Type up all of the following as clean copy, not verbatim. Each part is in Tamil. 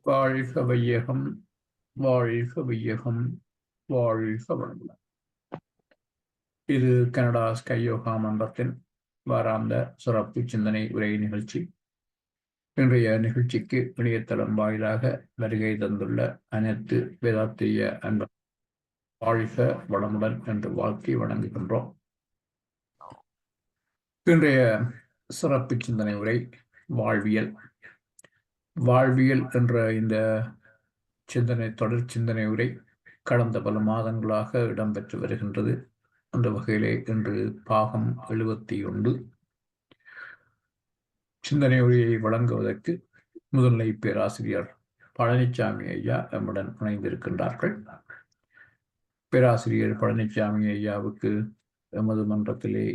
வாழ்க வையகம், வாழ்க வையகம், வாழ்க வளமுடன். இது கனடா ஸ்கை யோகா மன்றத்தின் வாராந்த சிறப்பு சிந்தனை உரை நிகழ்ச்சி. இன்றைய நிகழ்ச்சிக்கு இணையதளம் வாயிலாக வருகை தந்துள்ள அனைத்து வேதாத்திரிய அன்பர் வாழ்க வளமுடன் என்று வாழ்த்தி வணங்குகின்றோம். இன்றைய சிறப்பு சிந்தனை உரை வாழ்வியல். வாழ்வியல் என்ற இந்த தொடர் சிந்தனை உரை கடந்த பல மாதங்களாக இடம்பெற்று வருகின்றது. அந்த வகையிலே இன்று பாகம் 71 சிந்தனை உரையை வழங்குவதற்கு முதல்நிலை பேராசிரியர் பழனிசாமி ஐயா நம்முடன் இணைந்திருக்கின்றார்கள். பேராசிரியர் பழனிசாமி ஐயாவுக்கு எமது மன்றத்திலே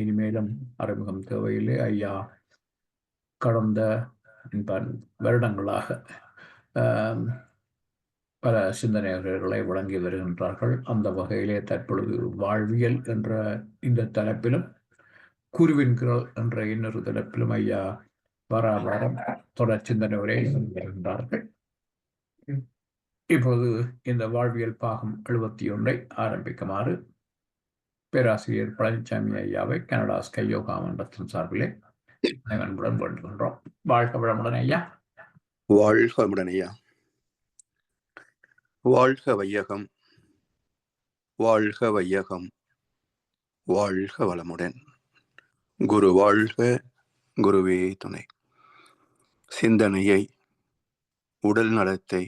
இனிமேலும் அறிமுகம் தேவையில்லை. ஐயா கடந்த வருடங்களாக பல சிந்தனைகளை வழங்கி வருகின்றார்கள். அந்த வகையிலே தற்பொழுது வாழ்வியல் என்ற இந்த தலைப்பிலும் குருவின் குரல் என்ற இன்னொரு தலைப்பிலும் ஐயா வாரம் தொடர் சிந்தனை உரை வருகின்றார்கள். இப்போது இந்த வாழ்வியல் பாகம் 71 ஆரம்பிக்குமாறு பேராசிரியர் பழனிசாமி ஐயாவை கனடா ஸ்கை யோகா மன்றத்தின் சார்பிலே அன்புடன் வேண்டுகின்றோம். வாழ்க வளமுடன் ஐயா. வாழ்க வளமுடன் ஐயா. வாழ்க வையகம், வாழ்க வையகம், வாழ்க வளமுடன். குரு வாழ்க, குருவே துணை. சிந்தனையை, உடல் நலத்தை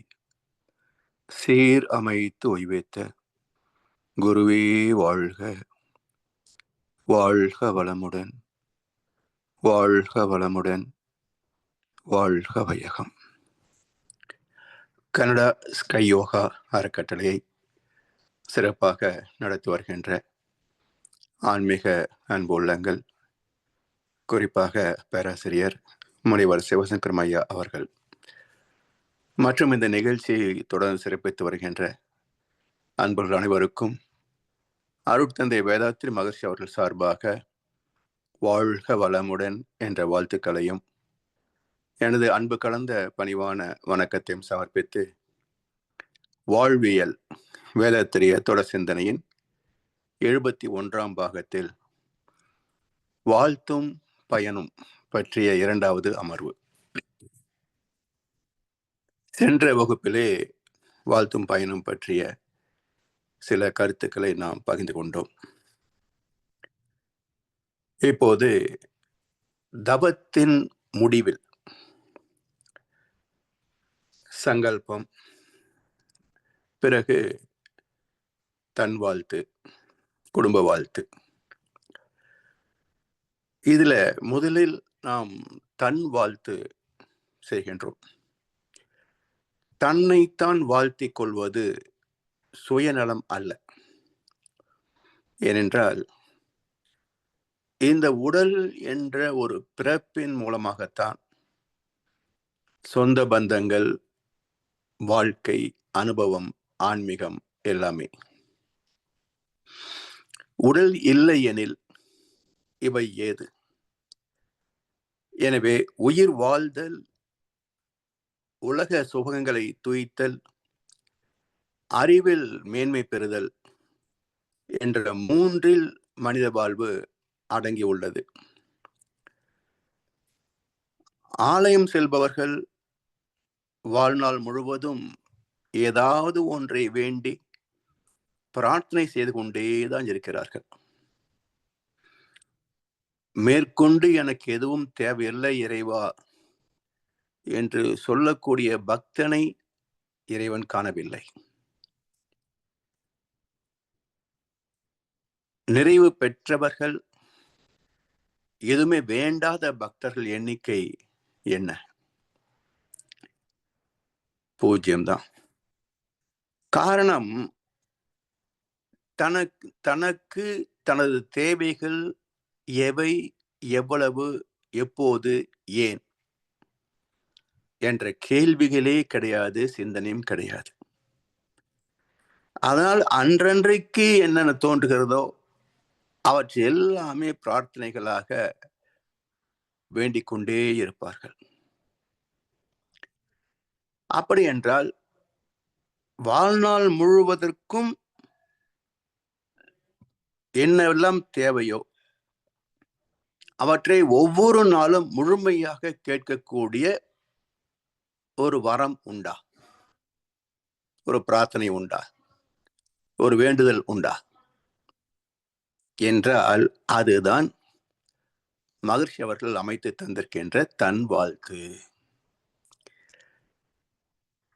சீர் அமைத்து ஓய்வேத்த குருவே வாழ்க, வாழ்க வளமுடன், வாழ்க வளமுடன், வாழ்க வையகம். கனடா ஸ்கை யோகா அறக்கட்டளையை சிறப்பாக நடத்தி வருகின்ற ஆன்மீக அன்பு உள்ளங்கள், குறிப்பாக பேராசிரியர் முனைவர் சிவசங்கர் ஐயா அவர்கள் மற்றும் இந்த நிகழ்ச்சியை தொடர்ந்து சிறப்பித்து வருகின்ற அன்பர்கள் அனைவருக்கும் அருட்தந்தை வேதாத்திரி மகர்ஷி அவர்கள் சார்பாக வாழ்க வளமுடன் என்ற வாழ்த்துக்களையும் எனது அன்பு கலந்த பணிவான வணக்கத்தையும் சமர்ப்பித்து வாழ்வியல் வேதாத்திரிய தொடர் சிந்தனையின் 71ஆம் பாகத்தில் வாழ்த்தும் பயனும் பற்றிய 2வது அமர்வு. சென்ற வகுப்பிலே வாழ்த்தும் பயனும் பற்றிய சில கருத்துக்களை நாம் பகிர்ந்து கொண்டோம். இப்போது தவத்தின் முடிவில் சங்கல்பம், பிறகு தன் வாழ்த்து, குடும்ப வாழ்த்து. இதுல முதலில் நாம் தன் வாழ்த்து செய்கின்றோம். தன்னைத்தான் வாழ்த்திக் கொள்வது சுயநலம் அல்ல. ஏனென்றால் இந்த உடல் என்ற ஒரு பிறப்பின் மூலமாகத்தான் சொந்த பந்தங்கள், வாழ்க்கை, அனுபவம், ஆன்மீகம் எல்லாமே. உடல் இல்லை எனில் இவை ஏது? எனவே உயிர் வாழ்தல், உலக சுகங்களை துய்த்தல், அறிவில் மேன்மை பெறுதல் என்ற 3இல் மனித வாழ்வு அடங்கியுள்ளது. ஆலயம் செல்பவர்கள் வாழ்நாள் முழுவதும் ஏதாவது ஒன்றை வேண்டி பிரார்த்தனை செய்து கொண்டேதான் இருக்கிறார்கள். மேற்கொண்டு எனக்கு எதுவும் தேவையில்லை இறைவா என்று சொல்லக்கூடிய பக்தனை இறைவன் காணவில்லை. நிறைவு பெற்றவர்கள், எதுவுமே வேண்டாத பக்தர்கள் எண்ணிக்கை என்ன? 0 தான். காரணம், தனக்கு தனது தேவைகள் எவை, எவ்வளவு, எப்போது, ஏன் என்ற கேள்விகளே கிடையாது, சிந்தனையும் கிடையாது. அதனால் அன்றன்றைக்கு என்னென்ன தோன்றுகிறதோ அவற்றை எல்லாமே பிரார்த்தனைகளாக வேண்டிக் கொண்டே இருப்பார்கள். அப்படி என்றால் வாழ்நாள் முழுவதற்கும் என்னெல்லாம் தேவையோ அவற்றை ஒவ்வொரு நாளும் முழுமையாக கேட்கக்கூடிய ஒரு வரம் உண்டா? ஒரு பிரார்த்தனை உண்டா? ஒரு வேண்டுதல் உண்டா என்றால் அதுதான் மகர்ஷி அவர்கள் அமைத்து தந்திருக்கின்ற தன் வாழ்த்து.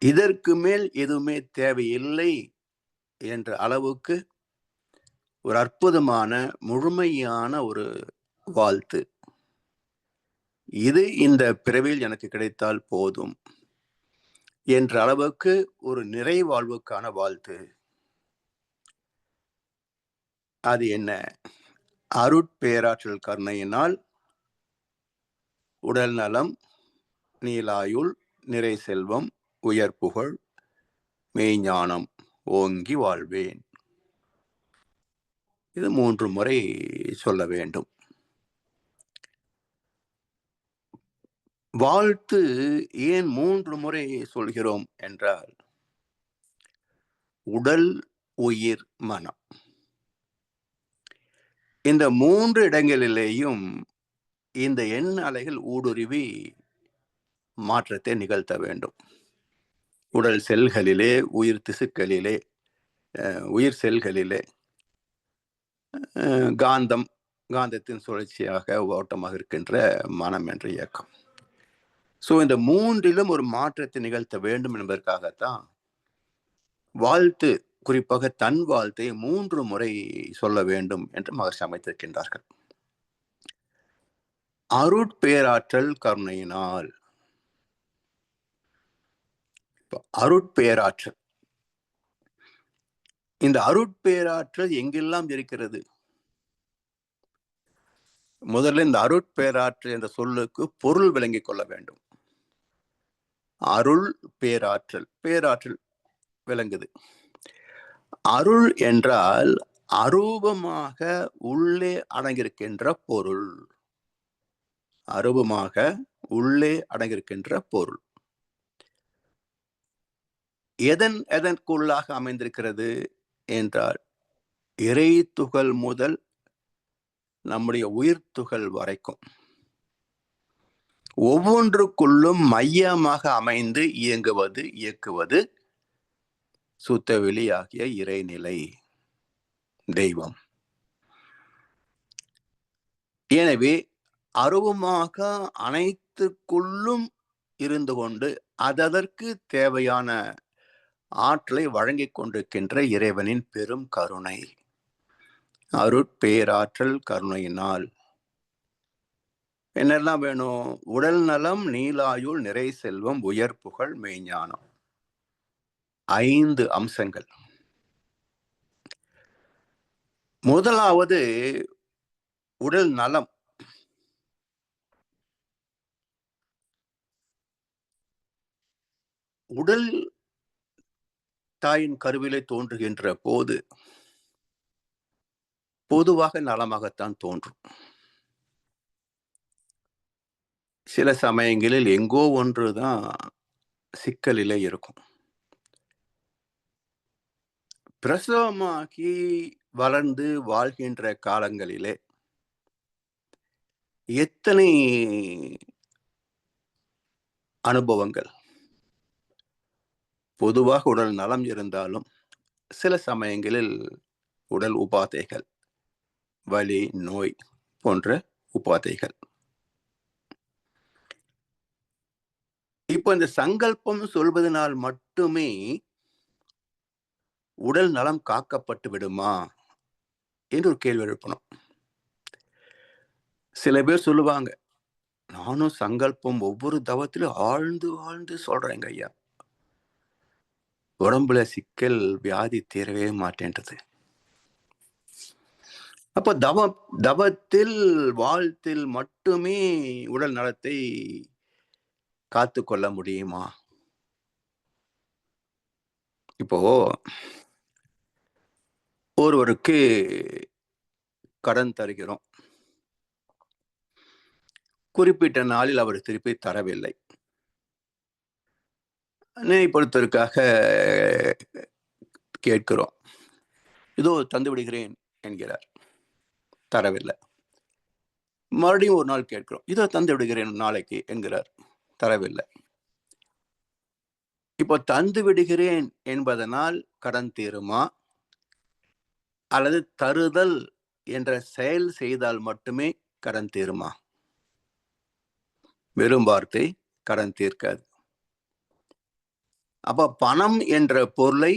இதற்கு மேல் எதுவுமே தேவையில்லை என்ற அளவுக்கு ஒரு அற்புதமான முழுமையான ஒரு வாழ்த்து. இது இந்த பிறவியில் எனக்கு கிடைத்தால் போதும் என்ற அளவுக்கு ஒரு நிறைவாழ்வுக்கான வாழ்த்து. அது என்ன? அருட்பேராற்றல் கருணையினால் உடல் நலம், நீலாயுள், நிறை செல்வம், உயர் புகழ், மெய்ஞானம் ஓங்கி வாழ்வேன். இது 3 முறை சொல்ல வேண்டும். வாழ்த்து ஏன் 3 முறை சொல்கிறோம் என்றால், உடல், உயிர், மனம் இந்த 3 இடங்களிலேயும் இந்த எண் அலைகள் ஊடுருவி மாற்றத்தை நிகழ்த்த வேண்டும். உடல் செல்களிலே, உயிர் திசுக்களிலே, உயிர் செல்களிலே காந்தத்தின் சுழற்சியாக ஓட்டமாக இருக்கின்ற மனம் என்ற இயக்கம். இந்த 3லும் ஒரு மாற்றத்தை நிகழ்த்த வேண்டும் என்பதற்காகத்தான் வாழ்த்து, குறிப்பாக தன் வாழ்த்தை 3 முறை சொல்ல வேண்டும் என்று மகர்ஷி அமைத்திருக்கின்றார்கள். அருட்பேராற்றல் கருணையினால். அருட்பேராற்றல், இந்த அருட்பேராற்றல் எங்கெல்லாம் இருக்கிறது? முதல்ல இந்த அருட்பேராற்றல் என்ற சொல்லுக்கு பொருள் விளங்கிக் கொள்ள வேண்டும். அருள் பேராற்றல், பேராற்றல் விளங்குது. அருள் என்றால் அரூபமாக உள்ளே அடங்கியிருக்கின்ற பொருள். அரூபமாக உள்ளே அடங்கியிருக்கின்ற பொருள் எதற்குள்ளாக அமைந்திருக்கிறது என்றால், இறை துகள் முதல் நம்முடைய உயிர் துகள் வரைக்கும் ஒவ்வொன்றுக்குள்ளும் மையமாக அமைந்து இயக்குவது சுத்த வெளியாகிய இறைநிலை, தெய்வம். எனவே அருவமாக அனைத்துக்குள்ளும் இருந்து கொண்டு அதற்கு தேவையான ஆற்றலை வழங்கிக் கொண்டிருக்கின்ற இறைவனின் பெரும் கருணை, அருட்பேராற்றல் கருணையினால் என்னெல்லாம் வேணும்? உடல் நலம், நீலாயுள், நிறை செல்வம், உயர் புகழ், மெய்ஞானம். 5 அம்சங்கள். முதலாவது உடல் நலம். உடல் தாயின் கருவிலே தோன்றுகின்ற போது பொதுவாக நலமாகத்தான் தோன்றும். சில சமயங்களில் எங்கோ ஒன்றுதான் சிக்கலிலே இருக்கும். பிரசவமாகி வளர்ந்து வாழ்கின்ற காலங்களிலே எத்தனை அனுபவங்கள். பொதுவாக உடல் நலம் இருந்தாலும் சில சமயங்களில் உடல் உபாதைகள், வலி, நோய் போன்ற உபாதைகள். இப்போ இந்த சங்கல்பம் சொல்வதனால் மட்டுமே உடல் நலம் காக்கப்பட்டு விடுமா என்று ஒரு கேள்வி எழுப்பணும். சில பேர் சொல்லுவாங்க, நானும் சங்கல்பம் ஒவ்வொரு தவத்திலும் ஆழ்ந்து ஆழ்ந்து சொல்றேங்க ஐயா, உடம்புல சிக்கல் வியாதி தீரவே மாட்டேன்றது. அப்ப தவத்தில் வாழ்த்தில் மட்டுமே உடல் நலத்தை காத்து கொள்ள முடியுமா? இப்போ ஒருவருக்கு கடன் தருகிறோம், குறிப்பிட்ட நாளில் அவர் திருப்பி தரவில்லை. நினைப்படுத்துவதற்காக கேட்கிறோம். இதோ தந்து விடுகிறேன் என்கிறார், தரவில்லை. மறுபடியும் ஒரு நாள் கேட்கிறோம், இதோ தந்து விடுகிறேன் நாளைக்கு என்கிறார், தரவில்லை. இப்போ தந்து விடுகிறேன் என்பதனால் கடன் தீருமா, அல்லது தருதல் என்ற செயல் செய்தால் மட்டுமே கடன் தீருமா? வெறும் வார்த்தை கடன் தீர்க்காது. அப்ப பணம் என்ற பொருளை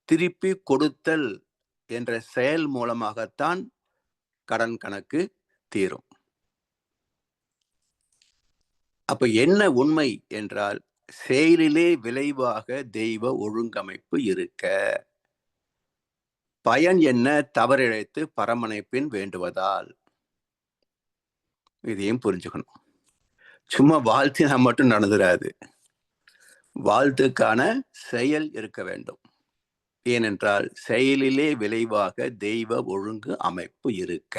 திருப்பி கொடுத்தல் என்ற செயல் மூலமாகத்தான் கடன் கணக்கு தீரும். அப்ப என்ன உண்மை என்றால், செயலிலே விளைவாக தெய்வ ஒழுங்கமைப்பு இருக்க, பயன் என்ன தவறிழைத்து பரமனை பின் வேண்டுவதால். இதையும் புரிஞ்சுக்கணும். சும்மா வாழ்த்தினா மட்டும் நடந்துராது, வாழ்த்துக்கான செயல் இருக்க வேண்டும். ஏனென்றால் செயலிலே விளைவாக தெய்வ ஒழுங்கு அமைப்பு இருக்க.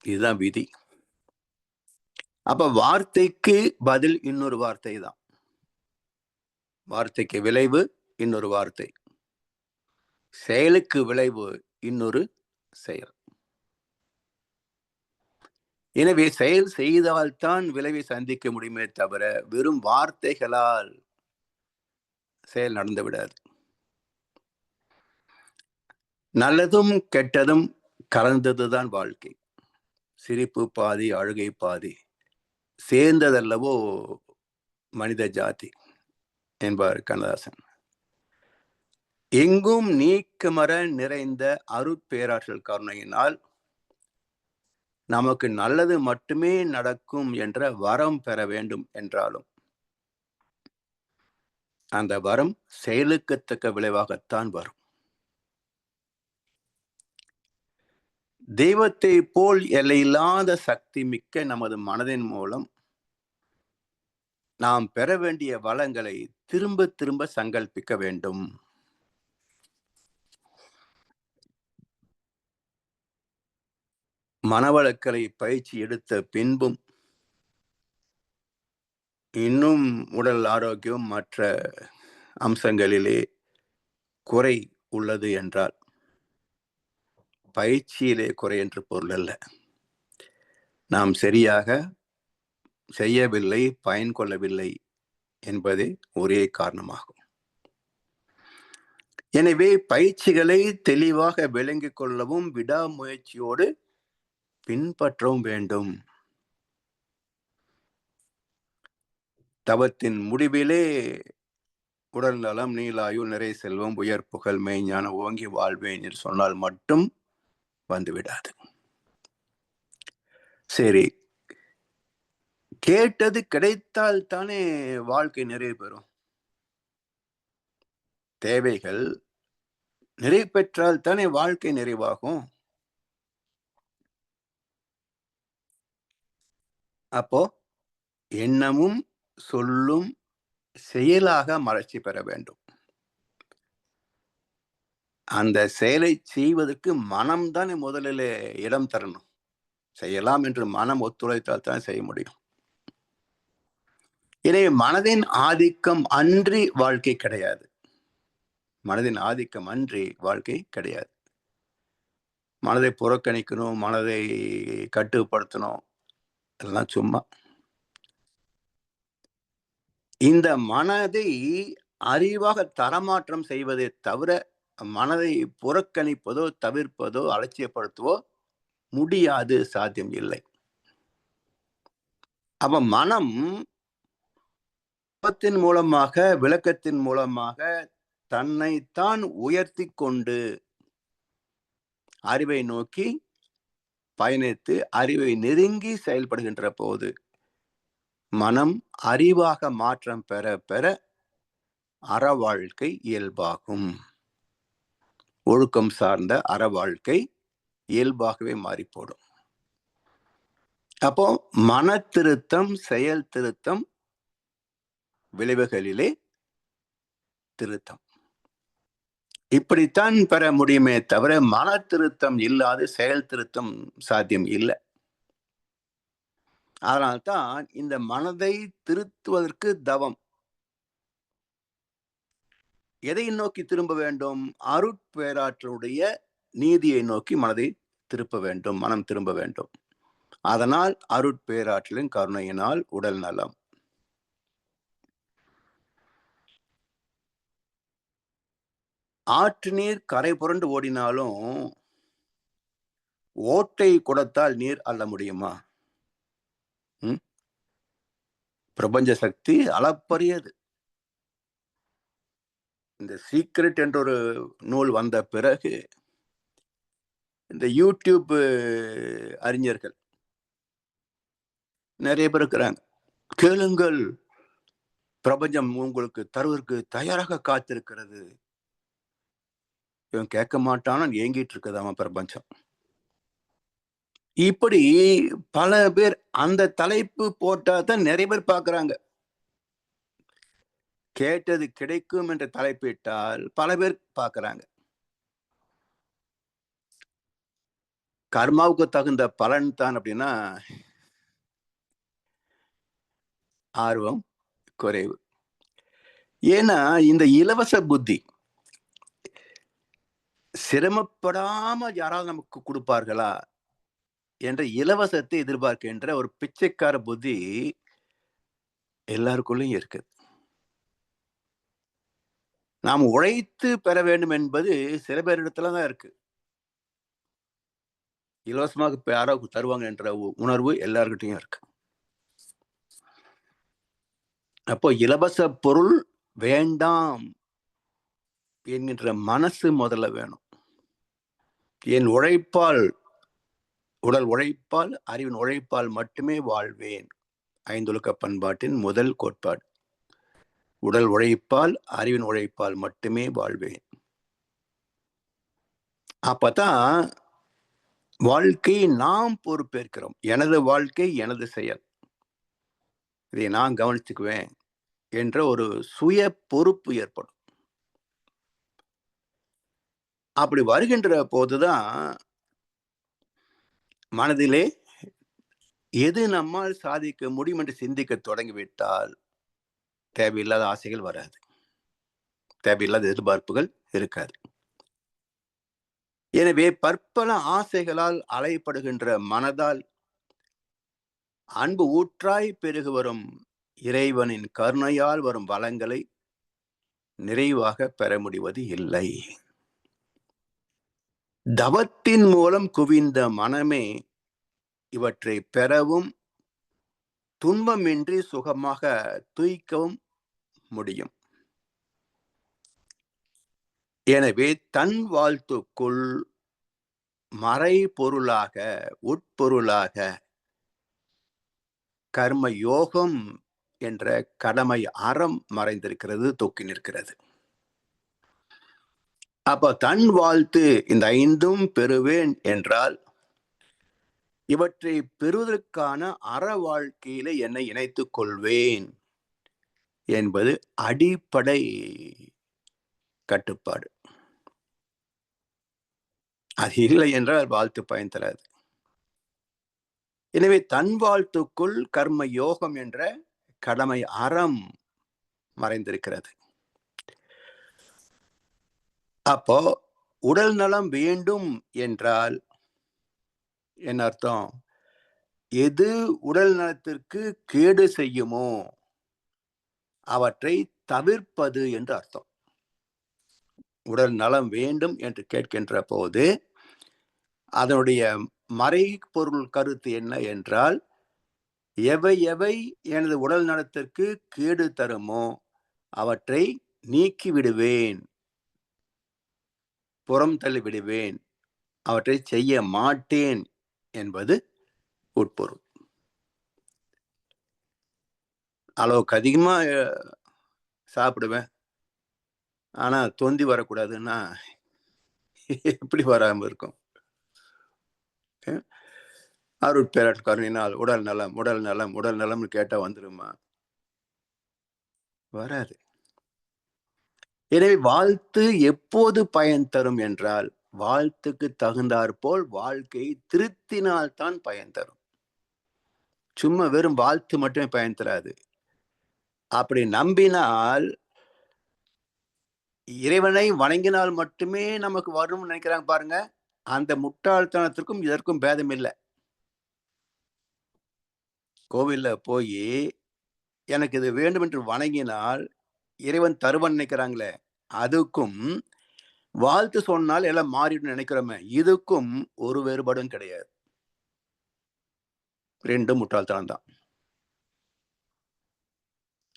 இதுதான் விதி. அப்ப வார்த்தைக்கு பதில் இன்னொரு வார்த்தை தான். வார்த்தைக்கு விளைவு இன்னொரு வார்த்தை, செயலுக்கு விளைவு இன்னொரு செயல். எனவே செயல் செய்தால்தான் விளைவை சந்திக்க முடியுமே தவிர வெறும் வார்த்தைகளால் செயல் நடந்து விடாது. நல்லதும் கெட்டதும் கலந்ததுதான் வாழ்க்கை. சிரிப்பு பாதி அழுகை பாதி, சேர்ந்ததல்லவோ மனித ஜாதி என்பார் கண்ணதாசன். எங்கும் நீக்கமர நிறைந்த அருட்பேராற்றல் கருணையினால் நமக்கு நல்லது மட்டுமே நடக்கும் என்ற வரம் பெற வேண்டும் என்றாலும் அந்த வரம் செயலுக்கு தக்க விளைவாகத்தான் வரும். தெய்வத்தை போல் எல்லையில்லாத சக்தி மிக்க நமது மனதின் மூலம் நாம் பெற வேண்டிய வளங்களை திரும்ப திரும்ப சங்கல்பிக்க வேண்டும். மனவளக்கலை பயிற்சி எடுத்த பின்பும் இன்னும் உடல் ஆரோக்கியம் மற்ற அம்சங்களிலே குறை உள்ளது என்றால் பயிற்சியிலே குறை என்று பொருள் அல்ல, நாம் சரியாக செய்யவில்லை, பயன் கொள்ளவில்லை என்பதே ஒரே காரணமாகும். எனவே பயிற்சிகளை தெளிவாக விளங்கிக் கொள்ளவும் விடாமுயற்சியோடு பின்பற்றவும் வேண்டும். தவத்தின் முடிவிலே உடல் நலம், நீலாயுள், நிறை செல்வம், உயர் புகழ், மெய்ஞான ஓங்கி வாழ்வேன் என்று சொன்னால் மட்டும் வந்துவிடாது. சரி, கேட்டது கிடைத்தால் தானே வாழ்க்கை நிறைவு பெறும். தேவைகள் நிறைவு பெற்றால் தானே வாழ்க்கை நிறைவாகும். அப்போ எண்ணமும் சொல்லும் செயலாக மலர்ச்சி பெற வேண்டும். அந்த செயலை செய்வதற்கு மனம் தானே முதலில் இடம் தரணும். செய்யலாம் என்று மனம் ஒத்துழைத்தால் தான் செய்ய முடியும். எனவே மனதின் ஆதிக்கம் அன்றி வாழ்க்கை கிடையாது. மனதின் ஆதிக்கம் அன்றி வாழ்க்கை கிடையாது. மனதை புறக்கணிக்கணும், மனதை கட்டுப்படுத்தணும், அதெல்லாம் சும்மா. இந்த மனதை அறிவாக தரமாற்றம் செய்வதை தவிர மனதை புறக்கணிப்பதோ தவிர்ப்பதோ அலட்சியப்படுத்துவோ முடியாது, சாத்தியம் இல்லை. அப்ப மனம் மூலமாக, விளக்கத்தின் மூலமாக தன்னைத்தான் உயர்த்தி கொண்டு அறிவை நோக்கி பயணித்து அறிவை நெருங்கி செயல்படுகின்ற போது மனம் அறிவாக மாற்றம் பெற பெற அற வாழ்க்கை இயல்பாகும். ஒழுக்கம் சார்ந்த அற வாழ்க்கை இயல்பாகவே மாறி போடும். அப்போ மன திருத்தம், செயல் திருத்தம், விளைவுகளிலே திருத்தம், இப்படித்தான் பெற முடியுமே தவிர மன திருத்தம் இல்லாத செயல் திருத்தம் சாத்தியம் இல்லை. அதனால்தான் இந்த மனதை திருத்துவதற்கு தவம். எதை நோக்கி திரும்ப வேண்டும்? அருட்பேராற்றலுடைய நீதியை நோக்கி மனதை திருப்ப வேண்டும், மனம் திரும்ப வேண்டும். அதனால் அருட்பேராற்றலின் கருணையினால் உடல் நலம். ஆற்று நீர் கரை புரண்டு ஓடினாலும் ஓட்டை குடத்தால் நீர் அள்ள முடியுமா? பிரபஞ்ச சக்தி அளப்பரியது. இந்த சீக்ரெட் என்ற ஒரு நூல் வந்த பிறகு இந்த யூடியூப் அறிஞர்கள் நிறைய பேர் இருக்கிறாங்க. கேளுங்கள், பிரபஞ்சம் உங்களுக்கு தருவதற்கு தயாராக காத்திருக்கிறது. இவன் கேட்க மாட்டான்னு ஏங்கிட்டு இருக்குதாமா பிரபஞ்சம். இப்படி பல பேர் அந்த தலைப்பு போட்டா தான் நிறைய பேர் பார்க்கறாங்க. கேட்டது கிடைக்கும் என்ற தலைப்பிட்டால் பல பேர் பார்க்கறாங்க. கர்மாவுக்கு தகுந்த பலன் தான் அப்படின்னா ஆர்வம் குறைவு. ஏன்னா இந்த இலவச புத்தி சிரமப்படாம யாராவது நமக்கு கொடுப்பார்களா என்ற இலவசத்தை எதிர்பார்க்கின்ற ஒரு பிச்சைக்கார புத்தி எல்லாருக்குள்ளயும் இருக்கு. நாம் உழைத்து பெற வேண்டும் என்பது சில பேரிடத்துலதான் இருக்கு. இலவசமாக யாரோ தருவாங்க என்ற உணர்வு எல்லார்கிட்டையும் இருக்கு. அப்போ இலவச பொருள் வேண்டாம் என்கின்ற மனசு முதல்ல வேணும். என் உழைப்பால், உடல் உழைப்பால், அறிவின் உழைப்பால் மட்டுமே வாழ்வேன். ஐந்தொழுக்க பண்பாட்டின் முதல் கோட்பாடு. உடல் உழைப்பால், அறிவின் உழைப்பால் மட்டுமே வாழ்வேன். அப்பதான் வாழ்க்கையை நாம் பொறுப்பேற்கிறோம். எனது வாழ்க்கை எனது செயல், இதை நான் கவனிச்சுக்குவேன் என்ற ஒரு சுய பொறுப்பு ஏற்படும். அப்படி வருகின்ற போதுதான் மனதிலே எது நம்மால் சாதிக்க முடியும் என்று சிந்திக்க தொடங்கிவிட்டால் தேவையில்லாத ஆசைகள் வராது, தேவையில்லாத எதிர்பார்ப்புகள் இருக்காது. எனவே பற்பல ஆசைகளால் அலைப்படுகின்ற மனதால் அன்பு ஊற்றாய் பெருகு வரும் இறைவனின் கருணையால் வரும் வளங்களை நிறைவாக பெற முடிவது இல்லை. தவத்தின் மூலம் குவிந்த மனமே இவற்றை பெறவும் துன்பமின்றி சுகமாக தூய்க்கவும் முடியும். எனவே தன் வாழ்த்துக்குள் மறை பொருளாக, உட்பொருளாக கர்ம யோகம் என்ற கடமை அறம் மறைந்திருக்கிறது, தொக்கி நிற்கிறது. அப்ப தன் வாழ்த்து இந்த ஐந்தும் பெறுவேன் என்றால் இவற்றை பெறுவதற்கான அற வாழ்க்கையில என்னை இணைத்துக் கொள்வேன் என்பது அடிப்படை கட்டுப்பாடு. அது இல்லை என்றால் வாழ்த்து பயன் தராது. எனவே தன் வாழ்த்துக்குள் கர்ம யோகம் என்ற கடமை அறம் மறைந்திருக்கிறது. அப்போ உடல் நலம் வேண்டும் என்றால் என்ன அர்த்தம்? எது உடல் நலத்திற்கு கேடு செய்யுமோ அவற்றை தவிர்ப்பது என்று அர்த்தம். உடல் நலம் வேண்டும் என்று கேட்கின்ற போது அதனுடைய மறைபொருள் கருத்து என்ன என்றால், எவை எவை எனது உடல் நலத்திற்கு கேடு தருமோ அவற்றை நீக்கி விடுவேன், புறம் தள்ளி விடுவேன், அவற்றை செய்ய மாட்டேன் என்பது உட்பொருள். அளவுக்கு அதிகமா சாப்பிடுவேன், ஆனா தொந்தி வரக்கூடாதுன்னா எப்படி வராம இருக்கும்? அருட்பேராற்றல் கருணையினால் உடல் நலம், உடல் நலம், உடல் நலம்னு கேட்டா வந்துருமா? வராது. எனவே வாழ்த்து எப்போது பயன் தரும் என்றால், வாழ்த்துக்கு தகுந்தாற்போல் வாழ்க்கையை திருத்தினால்தான் பயன் தரும். சும்மா வெறும் வாழ்த்து மட்டுமே பயன் தராது. அப்படி நம்பினால், இறைவனை வணங்கினால் மட்டுமே நமக்கு வரும்னு நினைக்கிறாங்க பாருங்க. அந்த முட்டாள்தனத்திற்கும் இதற்கும் பேதம் இல்ல. கோவில்ல போயி எனக்கு இது வேண்டும் என்று வணங்கினால் இறைவன் தருவன் நினைக்கிறாங்களே, அதுக்கும் வாழ்த்து சொன்னால் எல்லாம் மாறிடும் நினைக்கிறோமே, இதுக்கும் ஒரு வேறுபாடும் கிடையாது. ரெண்டும் முட்டாள்தனம் தான்.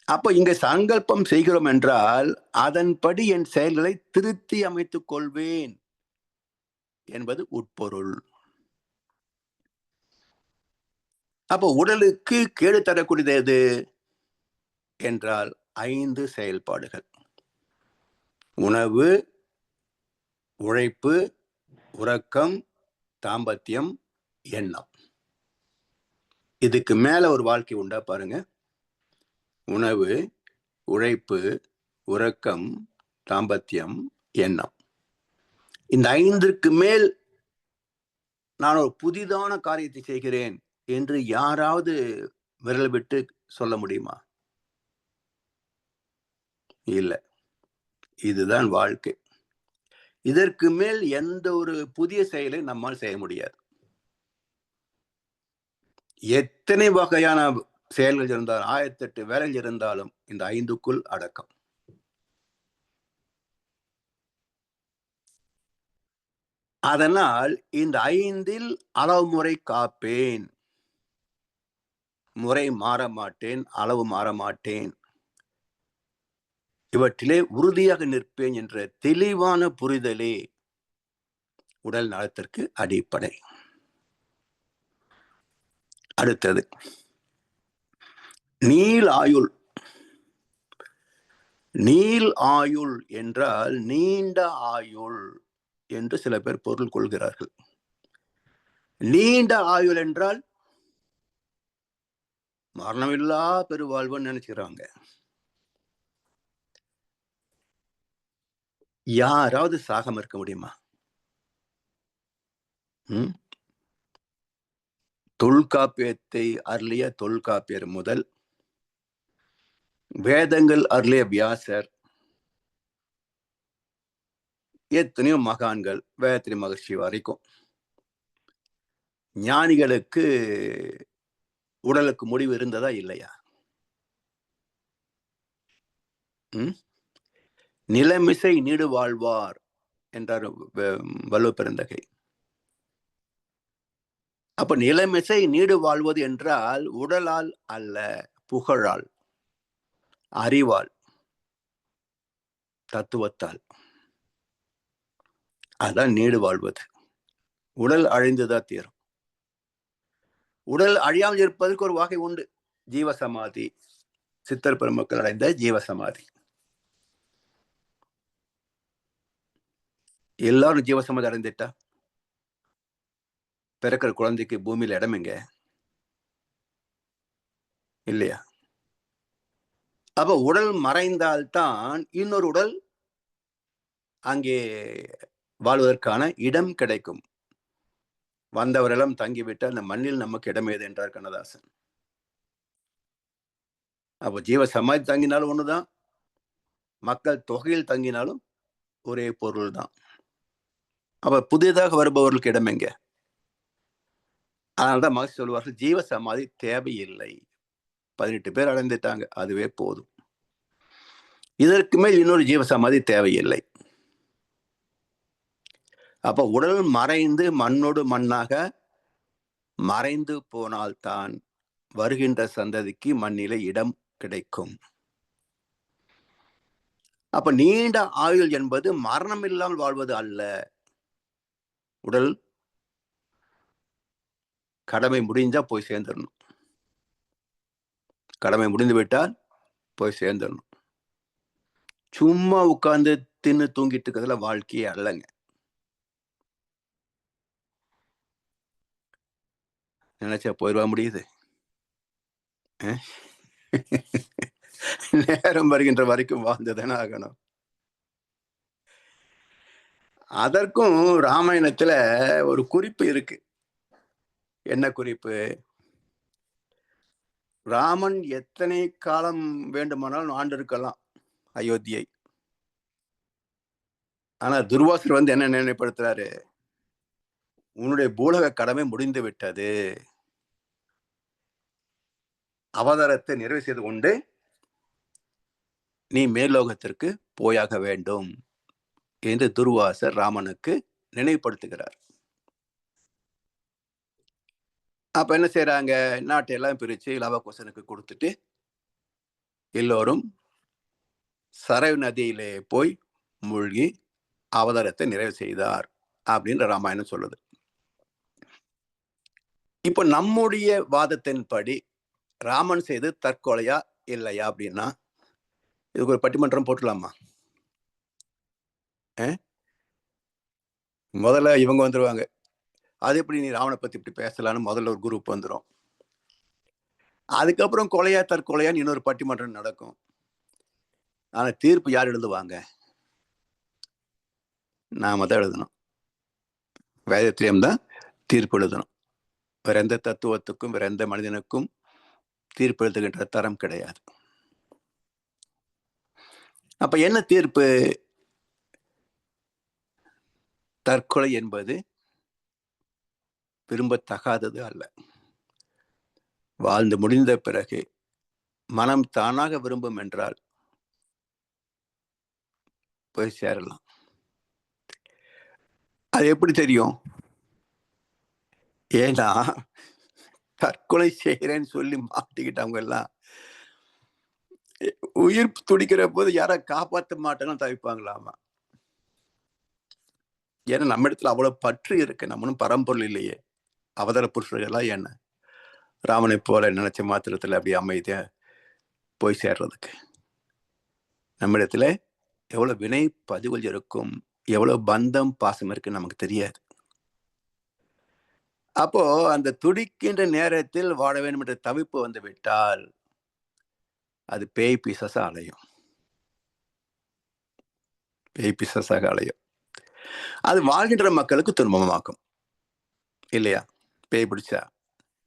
அப்ப இங்க சங்கல்பம் செய்கிறோம் என்றால் அதன்படி என் செயல்களை திருத்தி அமைத்துக் கொள்வேன் என்பது உட்பொருள். அப்ப உடலுக்கு கேடு தரக்கூடியது எது என்றால் 5 செயல்பாடுகள்: உணவு, உழைப்பு, உறக்கம், தாம்பத்தியம், எண்ணம். இதுக்கு மேல ஒரு வாழ்க்கை உண்டா பாருங்க. உணவு, உழைப்பு, உறக்கம், தாம்பத்தியம், எண்ணம். இந்த 5ற்கு மேல் நான் ஒரு புதிதான காரியத்தை செய்கிறேன் என்று யாராவது விரல் விட்டு சொல்ல முடியுமா? இல்ல. இதுதான் வாழ்க்கை. இதற்கு மேல் எந்த ஒரு புதிய செயலை நம்மால் செய்ய முடியாது. எத்தனை வகையான செயல்கள் இருந்தாலும், 1008 வேலைகள் இருந்தாலும் இந்த 5க்குள் அடக்கம். அதனால் இந்த 5ல் அளவு முறை காப்பேன். முறை மாற மாட்டேன், அளவு மாற மாட்டேன். இவற்றிலே உறுதியாக நிற்பேன் என்ற தெளிவான புரிதலே உடல் நலத்திற்கு அடிப்படை. அடுத்தது நீள் ஆயுள். நீள் ஆயுள் என்றால் நீண்ட ஆயுள் என்று சில பேர் பொருள் கொள்கிறார்கள். நீண்ட ஆயுள் என்றால் மரணமில்லா பெருவாழ்வுன்னு நினைச்சுக்கிறாங்க. யாராவது சாகாம இருக்க முடியுமா? தொல்காப்பியத்தை அருளிய தொல்காப்பியர் முதல் வேதங்கள் அருளிய வியாசர், எத்தனையோ மகான்கள், வேதத்திரி மகர்ஷி வரைக்கும் ஞானிகளுக்கு உடலுக்கு முடிவு இருந்ததா இல்லையா? நிலமிசை நீடு வாழ்வார் என்றார் வள்ளுவ பெருந்தகை. அப்ப நிலமிசை நீடு வாழ்வது என்றால் உடலால் அல்ல, புகழால், அறிவால், தத்துவத்தால். அதான் நீடு வாழ்வது. உடல் அழிந்துதான் தீரும். உடல் அழியாமல் இருப்பதற்கு ஒரு வகை உண்டு, ஜீவசமாதி. சித்தர் பெருமக்கள் அடைந்த ஜீவசமாதி. எல்லாரும் ஜீவசமாதி அடைந்துட்டா பிறக்கிற குழந்தைக்கு பூமியில இடம் எங்க? இல்லையா? அப்ப உடல் மறைந்தால்தான் இன்னொரு உடல் அங்கே வாழ்வதற்கான இடம் கிடைக்கும். வந்தவரெல்லாம் தங்கிவிட்டு அந்த மண்ணில் நமக்கு இடம் ஏது என்றார் கண்ணதாசன். அப்போ ஜீவ சமாதி தங்கினாலும் ஒண்ணுதான், மக்கள் தொகையில் தங்கினாலும் ஒரே பொருள் தான். அப்ப புதிதாக வருபவர்களுக்கு இடம் எங்க? அதனால்தான் மகர்ஷி சொல்வார்கள், ஜீவ சமாதி தேவையில்லை. 18 பேர் அடைந்துட்டாங்க, அதுவே போதும். இதற்கு மேல் இன்னொரு ஜீவ சமாதி தேவையில்லை. அப்ப உடல் மறைந்து மண்ணோடு மண்ணாக மறைந்து போனால்தான் வருகின்ற சந்ததிக்கு மண்ணிலே இடம் கிடைக்கும். அப்ப நீண்ட ஆயுள் என்பது மரணம் இல்லாமல் வாழ்வது அல்ல. உடல் கடமை முடிஞ்சா போய் சேர்ந்துடணும். கடமை முடிந்து விட்டால் போய் சேர்ந்துடணும். சும்மா உட்கார்ந்து தின்னு தூங்கிட்டு இருக்கிறதுல வாழ்க்கையே அல்லங்க. நினைச்சா போயிடுவா முடியுது. நேரம் வருகின்ற வரைக்கும் வாழ்ந்துதானே ஆகணும். அதற்கும் ராமாயணத்துல ஒரு குறிப்பு இருக்கு. என்ன குறிப்பு? ராமன் எத்தனை காலம் வேண்டுமானாலும் ஆண்டிருக்கலாம் அயோத்தியை. ஆனா துர்வாசர் என்ன நினைப்படுத்துறாரு, உன்னுடைய பூலக கடமை முடிந்து விட்டது, அவதாரத்தை நிறைவு செய்து கொண்டு நீ மேல்லோகத்திற்கு போயாக வேண்டும் என்று துர்வாசர் ராமனுக்கு நினைவுபடுத்துகிறார். அப்ப என்ன செய்யறாங்க, நாட்டை எல்லாம் பிரிச்சு லவகுசனுக்கு கொடுத்துட்டு எல்லோரும் சரயு நதியிலே போய் மூழ்கி அவதாரத்தை நிறைவு செய்தார் அப்படின்னு ராமாயணம் சொல்லுது. இப்போ நம்முடைய வாதத்தின்படி ராமன் செய்து தற்கொலையா இல்லையா அப்படின்னா இதுக்கு ஒரு பட்டிமன்றம் போட்டுலாமா? முதல்ல இவங்க வந்துருவாங்க, அது எப்படி நீ ராவனை பத்தி இப்படி பேசலான்னு முதல்ல ஒரு குரூப் வந்துடும். அதுக்கப்புறம் கொலையா தற்கொலையான்னு இன்னொரு பட்டிமன்றம் நடக்கும். ஆனா தீர்ப்பு யார் எழுதுவாங்க? நாம தான் எழுதணும். வேதத்திலேயும் தான் தீர்ப்பு எழுதணும். வேற எந்த தத்துவத்துக்கும் வேற எந்த மனிதனுக்கும் தீர்ப்பு எழுதுகின்ற தரம் கிடையாது. அப்ப என்ன தீர்ப்பு? தற்கொலை என்பது விரும்பத்தகாதது அல்ல. வாழ்ந்து முடிந்த பிறகு மனம் தானாக விரும்பும் என்றால் போய் சேரலாம். அது எப்படி தெரியும்? ஏன்னா தற்கொலை செய்கிறேன்னு சொல்லி மாட்டிக்கிட்டவங்க எல்லாம் உயிர் துடிக்கிற போது யாரை காப்பாற்ற மாட்டேன்னு தவிப்பாங்களாமா. ஏன்னா நம்ம இடத்துல அவ்வளவு பற்று இருக்கு, நம்மளும் பரம்பொருள் இல்லையே. அவதார புருஷர்கள்லாம் என்ன ராமனை போல நினைச்ச மாத்திரத்துல அப்படி அமைதியா போய் சேர்றதுக்கு நம்ம இடத்துல எவ்வளவு வினை பதிவுகள் இருக்கும், எவ்வளவு பந்தம் பாசம் இருக்குன்னு நமக்கு தெரியாது. அப்போ அந்த துடிக்கின்ற நேரத்தில் வாழ வேண்டும் என்ற தவிப்பு வந்து விட்டால் அது பேய் பிசாசா அலையும். பேய் பிசாசாக அலையும். அது வாழ்கின்ற மக்களுக்கு துன்பமாக்கும் இல்லையா? பேய் பிடிச்சா